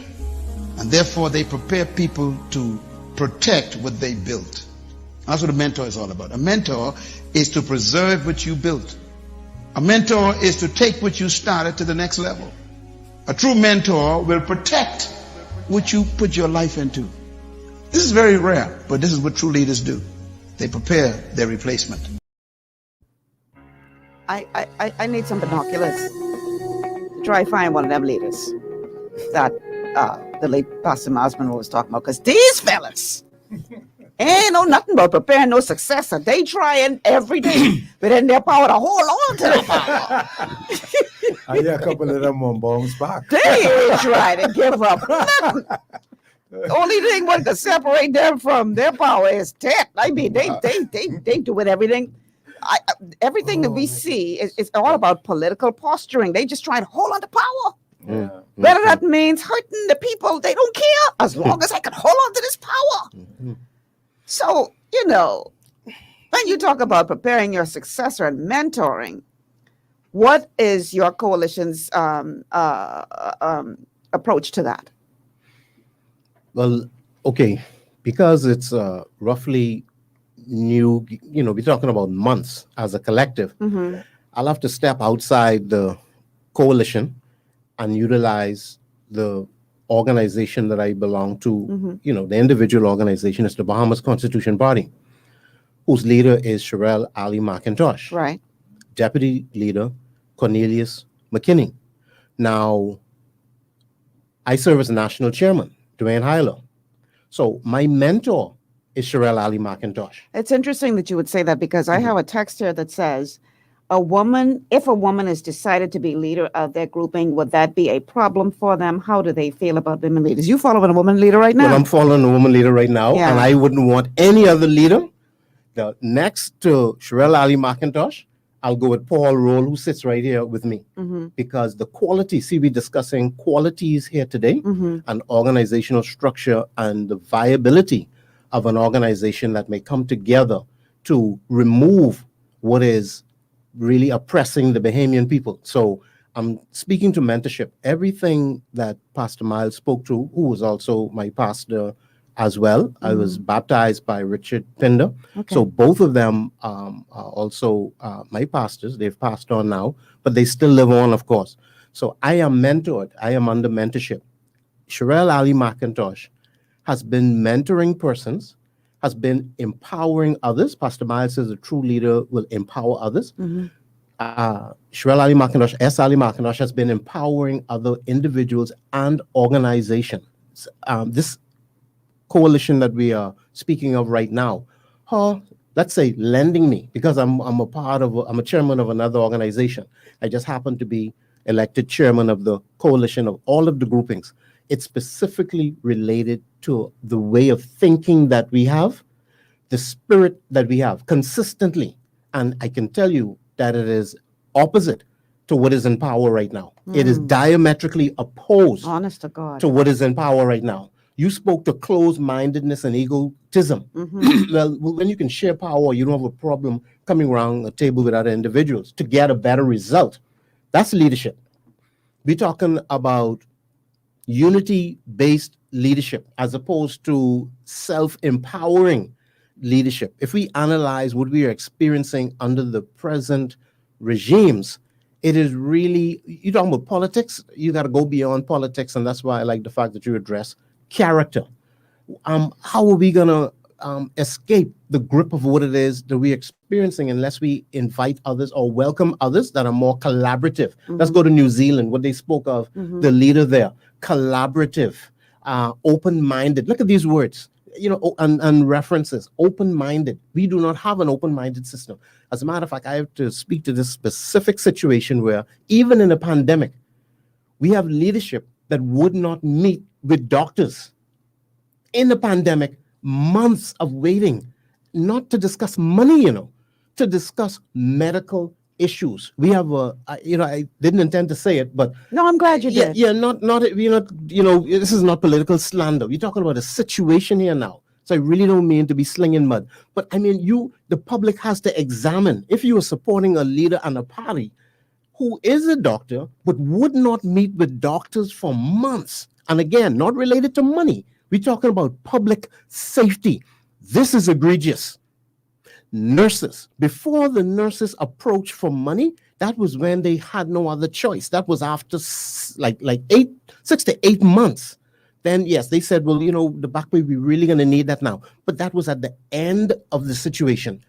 and therefore they prepare people to protect what they built. That's what a mentor is all about. A mentor is to preserve what you built. A mentor is to take what you started to the next level. A true mentor will protect what you put your life into. This is very rare, but this is what true leaders do. They prepare their replacement. I need some binoculars to try find one of them leaders that the late Pastor Masman was talking about, because these fellas ain't know nothing about preparing no successor. They trying every day, but in their power to hold on to the power. I hear a couple of them on bombs back. They ain't trying to give up nothing. The only thing what can separate them from their power is death. I mean, they do it everything. Everything that we see is all about political posturing. They just try to hold on to power. Whether that means hurting the people, they don't care, as long as I can hold on to this power. So, when you talk about preparing your successor and mentoring, what is your coalition's approach to that? Well, okay, because it's roughly new, we're talking about months as a collective. I'll have to step outside the coalition and utilize the organization that I belong to. The individual organization is the Bahamas Constitution Party, whose leader is Sherelle Ali McIntosh. Right. Deputy leader Cornelius McKinney. Now, I serve as national chairman, Dwayne Huyler. So my mentor is Sherelle Ali McIntosh. It's interesting that you would say that, because I have a text here that says, if a woman is decided to be leader of their grouping, would that be a problem for them? How do they feel about women leaders? You following a woman leader right now? Well, I'm following a woman leader right now, Yeah. and I wouldn't want any other leader. The next to Sherelle Ali McIntosh, I'll go with Paul Rolle, who sits right here with me, because the quality, we're discussing qualities here today, and organizational structure and the viability of an organization that may come together to remove what is really oppressing the Bahamian people. So I'm speaking to mentorship. Everything that Pastor Miles spoke to, who was also my pastor as well. I was baptized by Richard Pinder. Okay. So both of them are also my pastors. They've passed on now, but they still live on, of course. So I am mentored. I am under mentorship. Sherelle Ali McIntosh has been mentoring persons, has been empowering others. Pastor Miles says a true leader will empower others. Sherelle Ali McIntosh, S. Ali McIntosh, has been empowering other individuals and organizations. This coalition that we are speaking of right now, let's say lending me, because I'm a chairman of another organization. I just happen to be elected chairman of the coalition of all of the groupings. It's specifically related to the way of thinking that we have, the spirit that we have consistently. And I can tell you that it is opposite to what is in power right now. It is diametrically opposed Honest to God. to what is in power right now. You spoke to closed-mindedness and egotism. Well, when you can share power, you don't have a problem coming around a table with other individuals to get a better result. That's leadership. We're talking about unity-based leadership as opposed to self-empowering leadership. If we analyze what we are experiencing under the present regimes, it is really, you're talking about politics, you got to go beyond politics, and that's why I like the fact that you address character. How are we going to escape the grip of what it is that we're experiencing unless we invite others or welcome others that are more collaborative? Let's go to New Zealand, what they spoke of, the leader there, collaborative, open-minded. Look at these words, and references, open-minded. We do not have an open-minded system. As a matter of fact, I have to speak to this specific situation where even in a pandemic, we have leadership that would not meet with doctors. In the pandemic, months of waiting, not to discuss money, to discuss medical issues. We have I didn't intend to say it, but No, I'm glad you did. yeah, this is not political slander. We're talking about a situation here now. So I really don't mean to be slinging mud, but I mean, the public has to examine if you are supporting a leader and a party who is a doctor, but would not meet with doctors for months. And again, not related to money. We're talking about public safety. This is egregious. Nurses, before the nurses approached for money, that was when they had no other choice. That was after 6 to 8 months. Then, yes, they said, well, the back pay, we're really going to need that now. But that was at the end of the situation.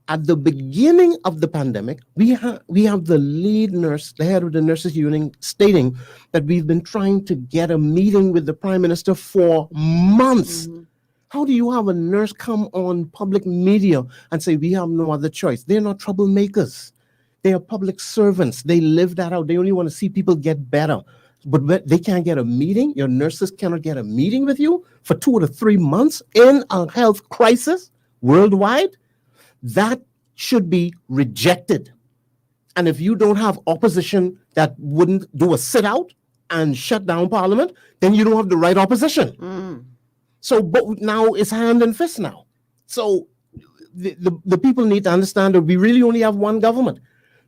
At the beginning of the pandemic, we have the lead nurse, the head of the nurses union, stating that we've been trying to get a meeting with the prime minister for months. Mm-hmm. How do you have a nurse come on public media and say we have no other choice? They're not troublemakers. They are public servants. They live that out. They only want to see people get better. But they can't get a meeting. Your nurses cannot get a meeting with you for 2 to 3 months in a health crisis worldwide. That should be rejected. And if you don't have opposition that wouldn't do a sit out and shut down parliament, then you don't have the right opposition. Mm. So, but now it's hand and fist now. So the people need to understand that we really only have one government.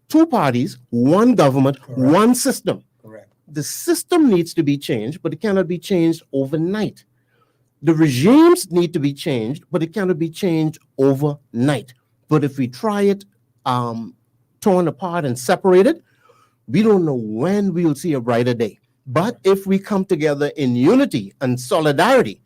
2 parties, one government, correct, one system. Correct. The system needs to be changed, but it cannot be changed overnight. The regimes need to be changed, but it cannot be changed overnight. But if we try it torn apart and separated, we don't know when we will see a brighter day. But if we come together in unity and solidarity,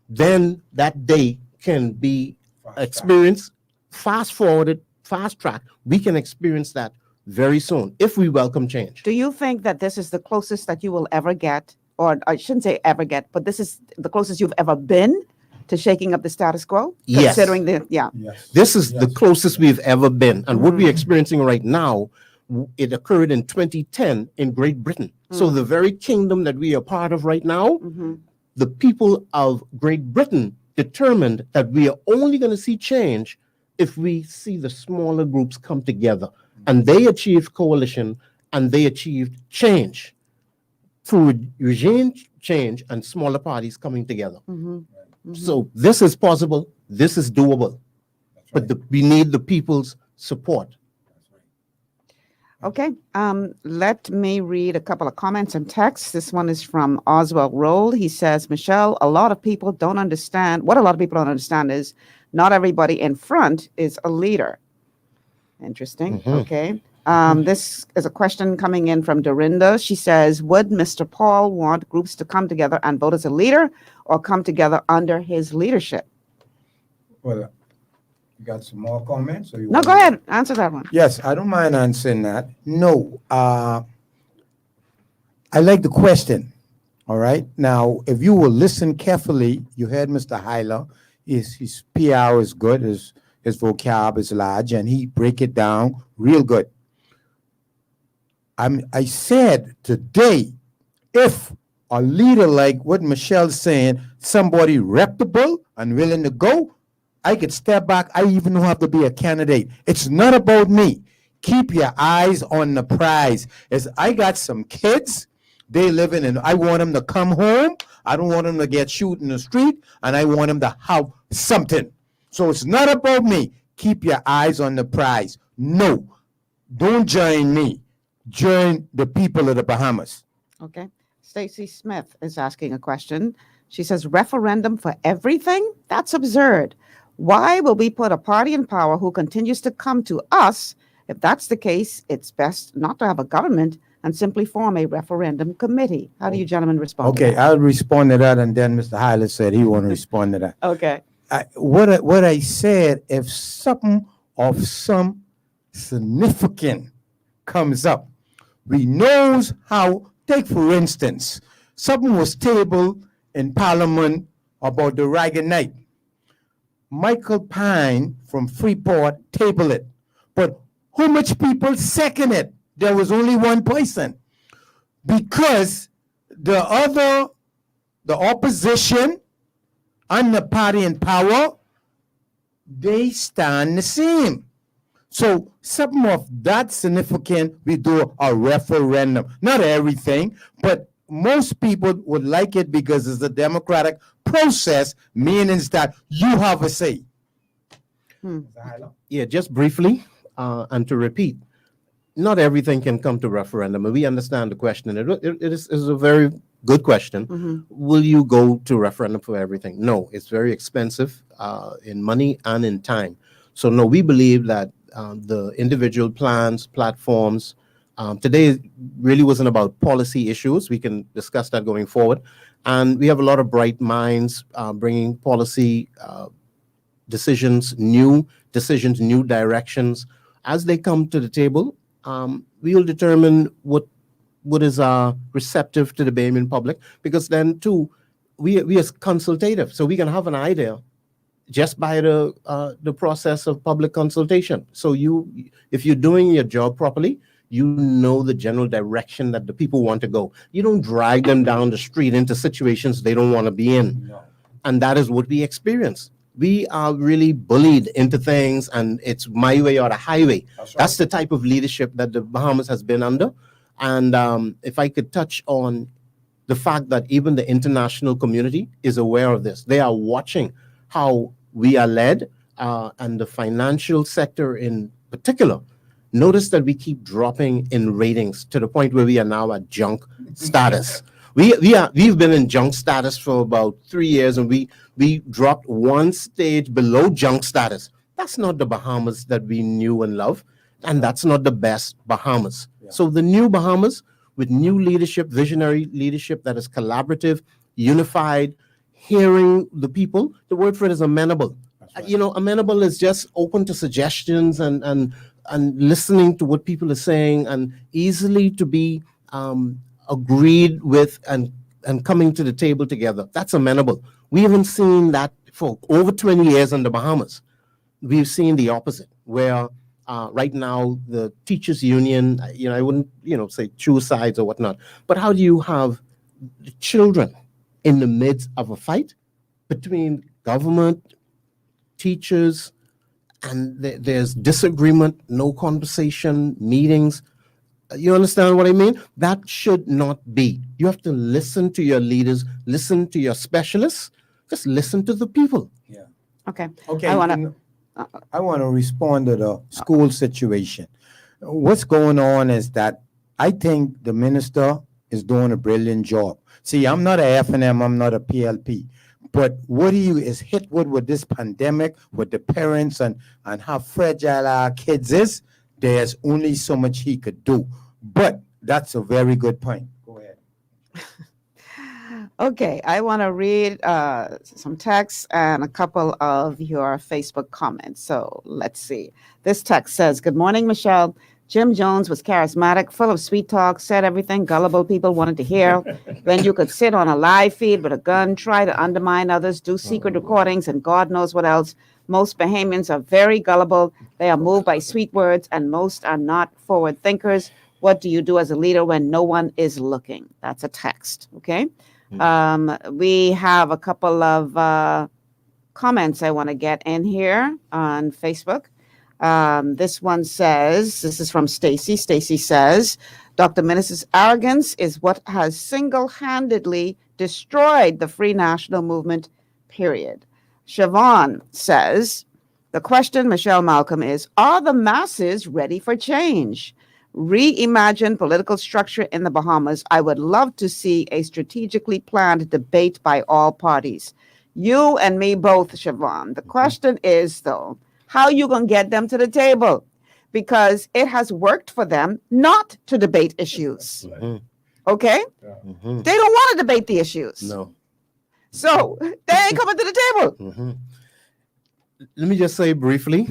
then that day can be experienced, fast forwarded, fast tracked. We can experience that very soon if we welcome change. Do you think that this is the closest that you will ever get, or I shouldn't say ever get, but this is the closest you've ever been to shaking up the status quo? Yes. Considering the, yeah. Yes. This is the closest we've ever been. And what we're experiencing right now, it occurred in 2010 in Great Britain. So the very kingdom that we are part of right now, the people of Great Britain determined that we are only going to see change if we see the smaller groups come together. And they achieved coalition and they achieved change through regime change and smaller parties coming together. So this is possible. This is doable. But we need the people's support. Okay, let me read a couple of comments and texts. This one is from Oswald Rolle. He says, Michelle, a lot of people don't understand. What a lot of people don't understand is not everybody in front is a leader. Interesting. Okay. This is a question coming in from Dorinda. She says, would Mr. Paul want groups to come together and vote as a leader or come together under his leadership? Well, you got some more comments? Or No, go ahead. Answer that one. Yes, I don't mind answering that. No, I like the question. All right. Now, if you will listen carefully, you heard Mr. Huyler. His PR is good. His vocab is large, and he break it down real good. I said today, if a leader like what Michelle's saying, somebody reputable and willing to go, I could step back. I even don't have to be a candidate. It's not about me. Keep your eyes on the prize. As I got some kids, they living in, I want them to come home. I don't want them to get shot in the street, and I want them to have something. So it's not about me. Keep your eyes on the prize. No, don't join me. Join the people of the Bahamas. Okay. Stacy Smith is asking a question. She says, referendum for everything? That's absurd. Why will we put a party in power who continues to come to us? If that's the case, it's best not to have a government and simply form a referendum committee. How do you gentlemen respond to Okay, that? I'll respond to that, and then Mr. Huyler said he want to respond to that. Okay. What I said, if something of some significance comes up, we knows how. Take for instance, something was tabled in Parliament about the Reagan night. Michael Pine from Freeport tabled it, But how much people second it? There was only one person. Because the opposition and the party in power, they stand the same. So something of that significant, we do a referendum. Not everything, but most people would like it because it's a democratic process, meaning that you have a say. Yeah, just briefly, and to repeat, not everything can come to referendum. And we understand the question. It is a very good question. Will you go to referendum for everything? No, it's very expensive in money and in time. So no, we believe that the individual plans, platforms, today really wasn't about policy issues. We can discuss that going forward. And we have a lot of bright minds bringing policy decisions, new directions. As they come to the table, we will determine what is receptive to the Bahamian public, because then too, we are consultative, so we can have an idea just by the process of public consultation. So if you're doing your job properly, you know the general direction that the people want to go. You don't drag them down the street into situations they don't want to be in. No. And that is what we experience. We are really bullied into things, and it's my way or the highway. That's the type of leadership that the Bahamas has been under. And if I could touch on the fact that even the international community is aware of this. They are watching how we are led, and the financial sector in particular. Notice that we keep dropping in ratings to the point where we are now at junk status. We've been in junk status for about 3 years, and we dropped one stage below junk status. That's not the Bahamas that we knew and love, and that's not the best Bahamas. Yeah. So the new Bahamas with new leadership, visionary leadership that is collaborative, unified, hearing the people. The word for it is amenable. Right. Amenable is just open to suggestions and listening to what people are saying, and easily to be agreed with and coming to the table together. That's amenable. We haven't seen that for over 20 years in the Bahamas. We've seen the opposite, where right now the teachers union, I wouldn't, say choose sides or whatnot, but how do you have the children in the midst of a fight between government, teachers, and there's disagreement, no conversation, meetings. You understand what I mean? That should not be. You have to listen to your leaders, listen to your specialists, just listen to the people. Yeah. Okay. I want to respond to the school situation. What's going on is that I think the minister is doing a brilliant job. See, I'm not a F&M, I'm not a PLP. But what he is hit with this pandemic, with the parents and how fragile our kids is, there's only so much he could do. But that's a very good point. Go ahead. Okay, I want to read some text and a couple of your Facebook comments. So let's see. This text says, "Good morning, Michelle. Jim Jones was charismatic, full of sweet talk, said everything gullible people wanted to hear. When you could sit on a live feed with a gun, try to undermine others, do secret recordings, and God knows what else. Most Bahamians are very gullible. They are moved by sweet words, and most are not forward thinkers. What do you do as a leader when no one is looking?" That's a text, okay? We have a couple of comments I want to get in here on Facebook. This one says, this is from Stacy. Stacy says, "Dr. Menace's arrogance is what has single-handedly destroyed the Free National Movement, period." Siobhan says, "The question, Michelle Malcolm, is, are the masses ready for change? Reimagine political structure in the Bahamas. I would love to see a strategically planned debate by all parties." You and me both, Siobhan. The question is, though, how you going to get them to the table? Because it has worked for them not to debate issues. Okay? They don't want to debate the issues. No. So they ain't coming to the table. Let me just say briefly,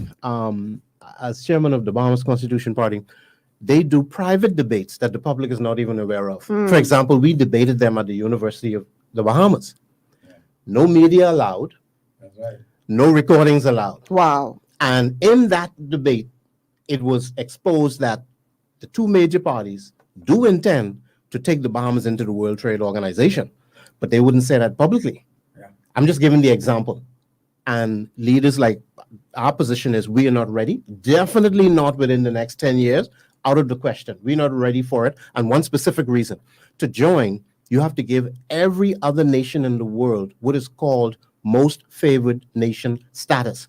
as chairman of the Bahamas Constitution Party, they do private debates that the public is not even aware of. For example, we debated them at the University of the Bahamas. No media allowed. That's right. No recordings allowed. Wow. And in that debate, it was exposed that the two major parties do intend to take the Bahamas into the World Trade Organization, but they wouldn't say that publicly. Yeah. I'm just giving the example. And leaders like our position is we are not ready, definitely not within the next 10 years, out of the question. We're not ready for it. And one specific reason to join, you have to give every other nation in the world what is called most favored nation status.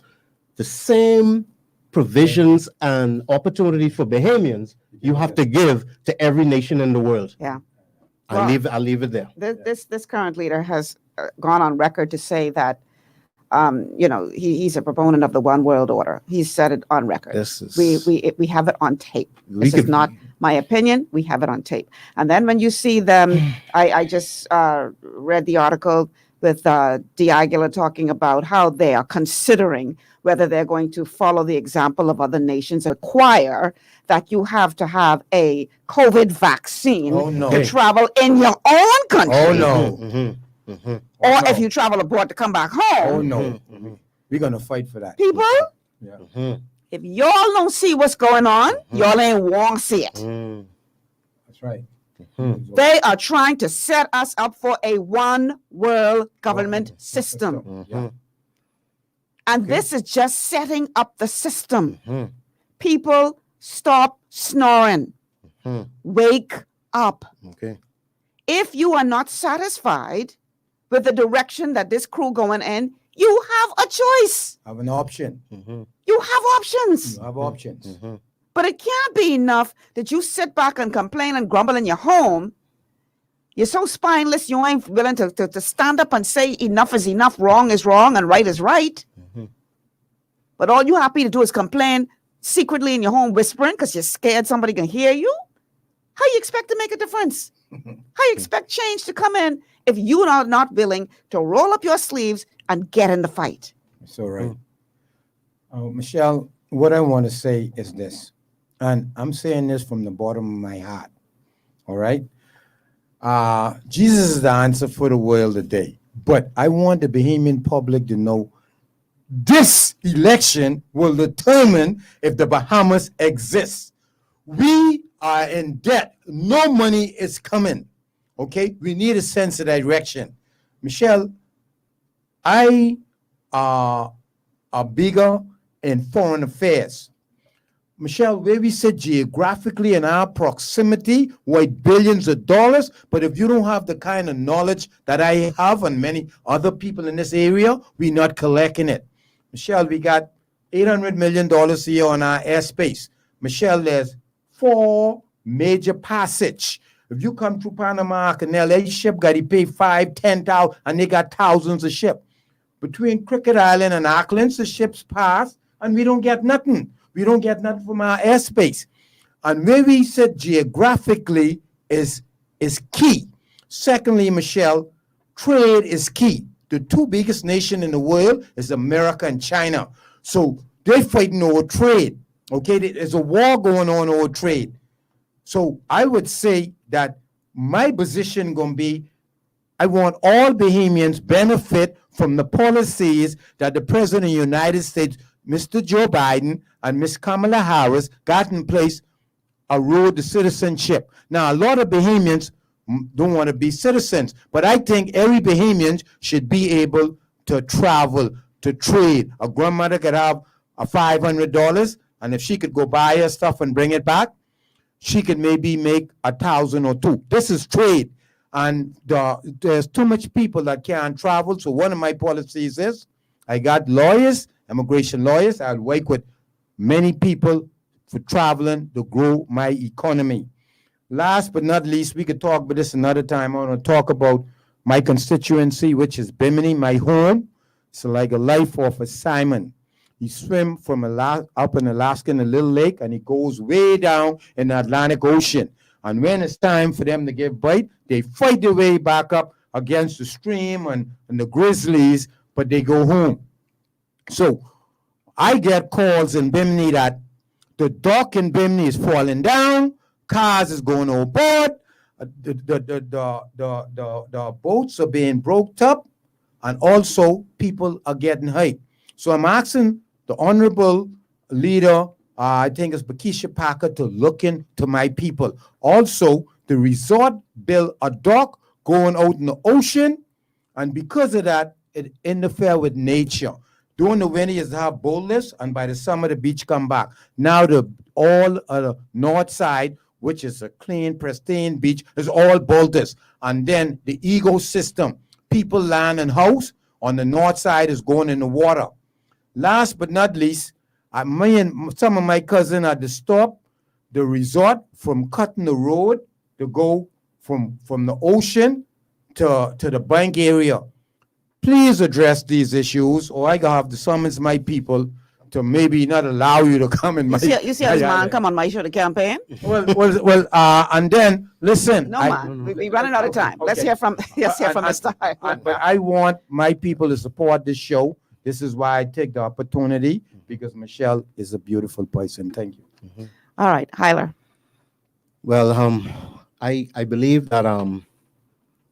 The same provisions and opportunity for Bahamians you have to give to every nation in the world. Yeah. I'll leave it there. This current leader has gone on record to say that, he's a proponent of the one world order. He's said it on record. We have it on tape. This is not my opinion. We have it on tape. And then when you see them, I just read the article with D. Aguilar talking about how they are considering whether they're going to follow the example of other nations and require that you have to have a COVID vaccine to travel in your own country. Oh, no. Or if you travel abroad to come back home. Oh, no. We're going to fight for that. People, Yeah. if y'all don't see what's going on, y'all ain't want to see it. That's right. They are trying to set us up for a one world government system. And this is just setting up the system. People, stop snoring. Wake up. Okay. If you are not satisfied with the direction that this crew going in, you have a choice. Have an option. You have options. You have options. But it can't be enough that you sit back and complain and grumble in your home. You're so spineless, you ain't willing to stand up and say enough is enough, wrong is wrong, and right is right. But all you're happy to do is complain secretly in your home, whispering because you're scared somebody can hear you. How you expect to make a difference? How you expect change to come in if you are not willing to roll up your sleeves and get in the fight? So right. Michelle, what I want to say is this, and I'm saying this from the bottom of my heart. All right. Jesus is the answer for the world today. But I want the Bahamian public to know this election will determine if the Bahamas exists. We are in debt. No money is coming. Okay? We need a sense of direction. Michelle, I are bigger in foreign affairs. Michelle, where we sit geographically in our proximity, worth billions of dollars, but if you don't have the kind of knowledge that I have and many other people in this area, we're not collecting it. Michelle, we got $800 million a year on our airspace. Michelle, there's 4 major passage. If you come through Panama Canal, each ship got to pay $5,000, $10,000, and they got thousands of ships. Between Cricket Island and Auckland, the ships pass, and we don't get nothing. We don't get nothing from our airspace. And where we sit geographically is key. Secondly, Michelle, trade is key. The 2 biggest nations in the world is America and China. So they're fighting over trade. Okay, there's a war going on over trade. So I would say that my position going to be, I want all Bahamians benefit from the policies that the President of the United States, Mr. Joe Biden, and Ms. Kamala Harris got in place a road to citizenship. Now, a lot of Bahamians don't want to be citizens, but I think every Bahamian should be able to travel, to trade. A grandmother could have a $500, and if she could go buy her stuff and bring it back, she could maybe make $1,000 or $2,000. This is trade, and there's too much people that can't travel. So one of my policies is I got lawyers, immigration lawyers. I'll work with many people for traveling to grow my economy. Last but not least, we could talk about this another time. I want to talk about my constituency, which is Bimini, my home. It's like a life of a salmon. He swim from up in Alaska in a little lake, and he goes way down in the Atlantic Ocean. And when it's time for them to give bite, they fight their way back up against the stream and the grizzlies, but they go home. So I get calls in Bimini that the dock in Bimini is falling down, cars is going overboard, the boats are being broke up, and also people are getting hurt. So I'm asking the honorable leader I think it's Bakisha Packer, to look into my people. Also, the resort built a dock going out in the ocean, and because of that, it interfere with nature. During the winter, you have boatlift, and by the summer, the beach come back. Now, all the north side, which is a clean, pristine beach, is all boulders. And then the ecosystem, people, land, and house on the north side is going in the water. Last but not least, me and some of my cousins had to stop the resort from cutting the road to go from the ocean to the bank area. Please address these issues, or I gotta have to summons my people to maybe not allow you to come in my. You see us, man, come on my show to campaign. And then listen. No, man, we're running out of time. Let's hear from Mr. Huyler. But I want my people to support this show. This is why I take the opportunity, because Michelle is a beautiful person. Thank you. All right, Huyler. Well, I believe that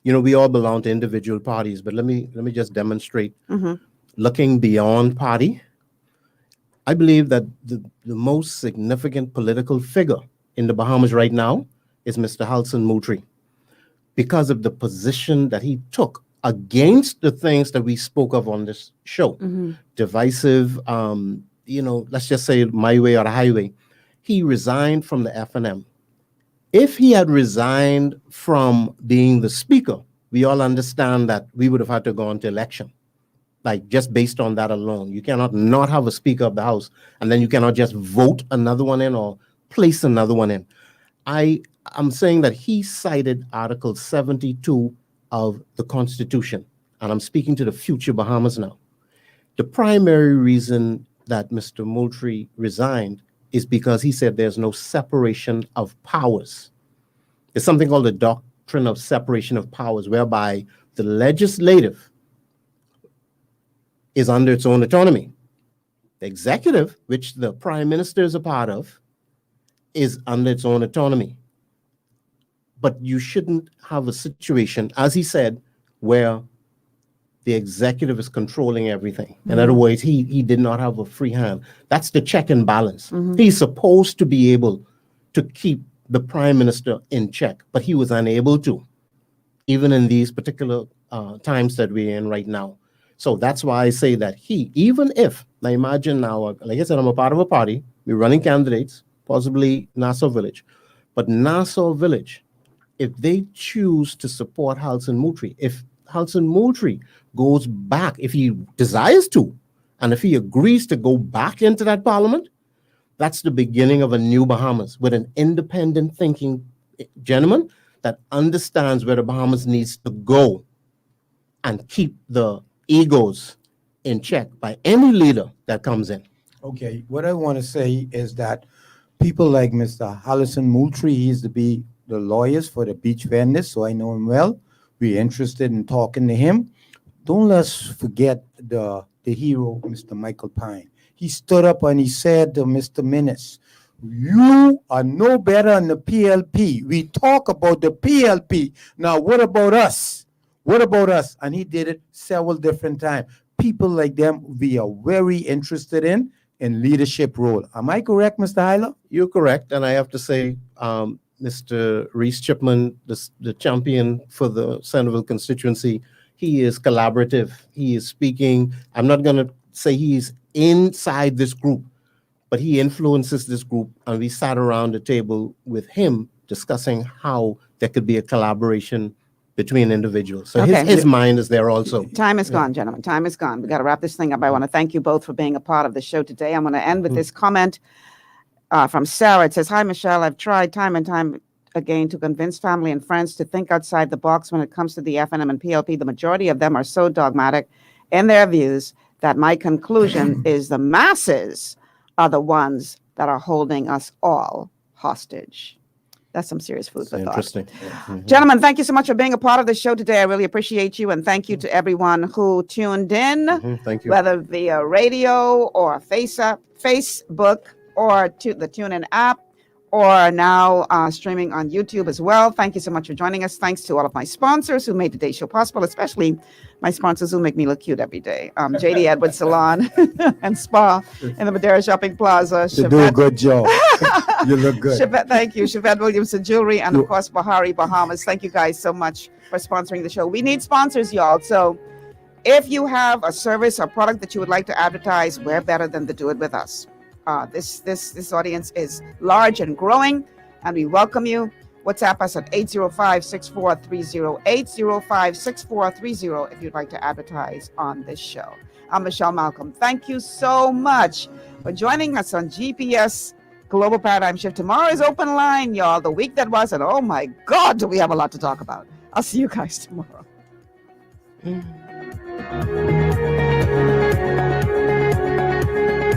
we all belong to individual parties, but let me just demonstrate. Looking beyond party, I believe that the most significant political figure in the Bahamas right now is Mr. Halson Moultrie, because of the position that he took against the things that we spoke of on this show. Divisive, let's just say my way or the highway. He resigned from the FNM. If he had resigned from being the speaker, we all understand that we would have had to go on to election. Like, just based on that alone. You cannot not have a speaker of the house, and then you cannot just vote another one in or place another one in. I'm saying that he cited Article 72 of the Constitution, and I'm speaking to the future Bahamas now. The primary reason that Mr. Moultrie resigned is because he said there's no separation of powers. There's something called the doctrine of separation of powers, whereby the legislative is under its own autonomy. The executive, which the prime minister is a part of, is under its own autonomy. But you shouldn't have a situation, as he said, where the executive is controlling everything. In other words, he did not have a free hand. That's the check and balance. He's supposed to be able to keep the prime minister in check, but he was unable to, even in these particular times that we're in right now. So that's why I say that even if, now imagine now, like I said, I'm a part of a party, we're running candidates, possibly Nassau Village, but Nassau Village, if they choose to support Halson Moultrie, if Halson Moultrie goes back, if he desires to, and if he agrees to go back into that parliament, that's the beginning of a new Bahamas with an independent thinking gentleman that understands where the Bahamas needs to go and keep the egos in check by any leader that comes in. Okay, what I want to say is that people like Mr. Halson Moultrie, he used to be the lawyers for the beach vendors, so I know him well. We're interested in talking to him. Don't let's forget the hero, Mr. Michael Pine. He stood up and he said to Mr. Minnis, you are no better than the PLP. We talk about the PLP. Now, what about us? What about us? And he did it several different times. People like them, we are very interested in leadership role. Am I correct, Mr. Huyler? You're correct. And I have to say, Mr. Reese Chipman, the champion for the Centerville constituency, he is collaborative. He is speaking. I'm not going to say he's inside this group, but he influences this group. And we sat around the table with him discussing how there could be a collaboration between individuals. So Okay. his mind is there also. Time is gone, gentlemen. Time is gone. We got to wrap this thing up. I want to thank you both for being a part of the show today. I'm going to end with this comment from Sarah. It says, hi, Michelle. I've tried time and time again to convince family and friends to think outside the box when it comes to the FNM and PLP. The majority of them are so dogmatic in their views that my conclusion is the masses are the ones that are holding us all hostage. That's some serious food for thought. Interesting. Gentlemen, thank you so much for being a part of the show today. I really appreciate you. And thank you to everyone who tuned in, Thank you. whether via radio or Facebook or to the TuneIn app or now streaming on YouTube as well. Thank you so much for joining us. Thanks to all of my sponsors who made today's show possible, especially my sponsors who make me look cute every day. JD Edwards Salon and Spa in the Madera Shopping Plaza. You do a good job. You look good. Thank you. Chevette Williamson Jewelry and, of course, Bahari Bahamas. Thank you guys so much for sponsoring the show. We need sponsors, y'all. So if you have a service or product that you would like to advertise, we're better than to do it with us. This audience is large and growing, and we welcome you. WhatsApp us at 805-6430, 805-6430 if you'd like to advertise on this show. I'm Michelle Malcolm. Thank you so much for joining us on GPS Global Paradigm Shift. Tomorrow is open line, y'all. The week that was, and oh my God, do we have a lot to talk about. I'll see you guys tomorrow.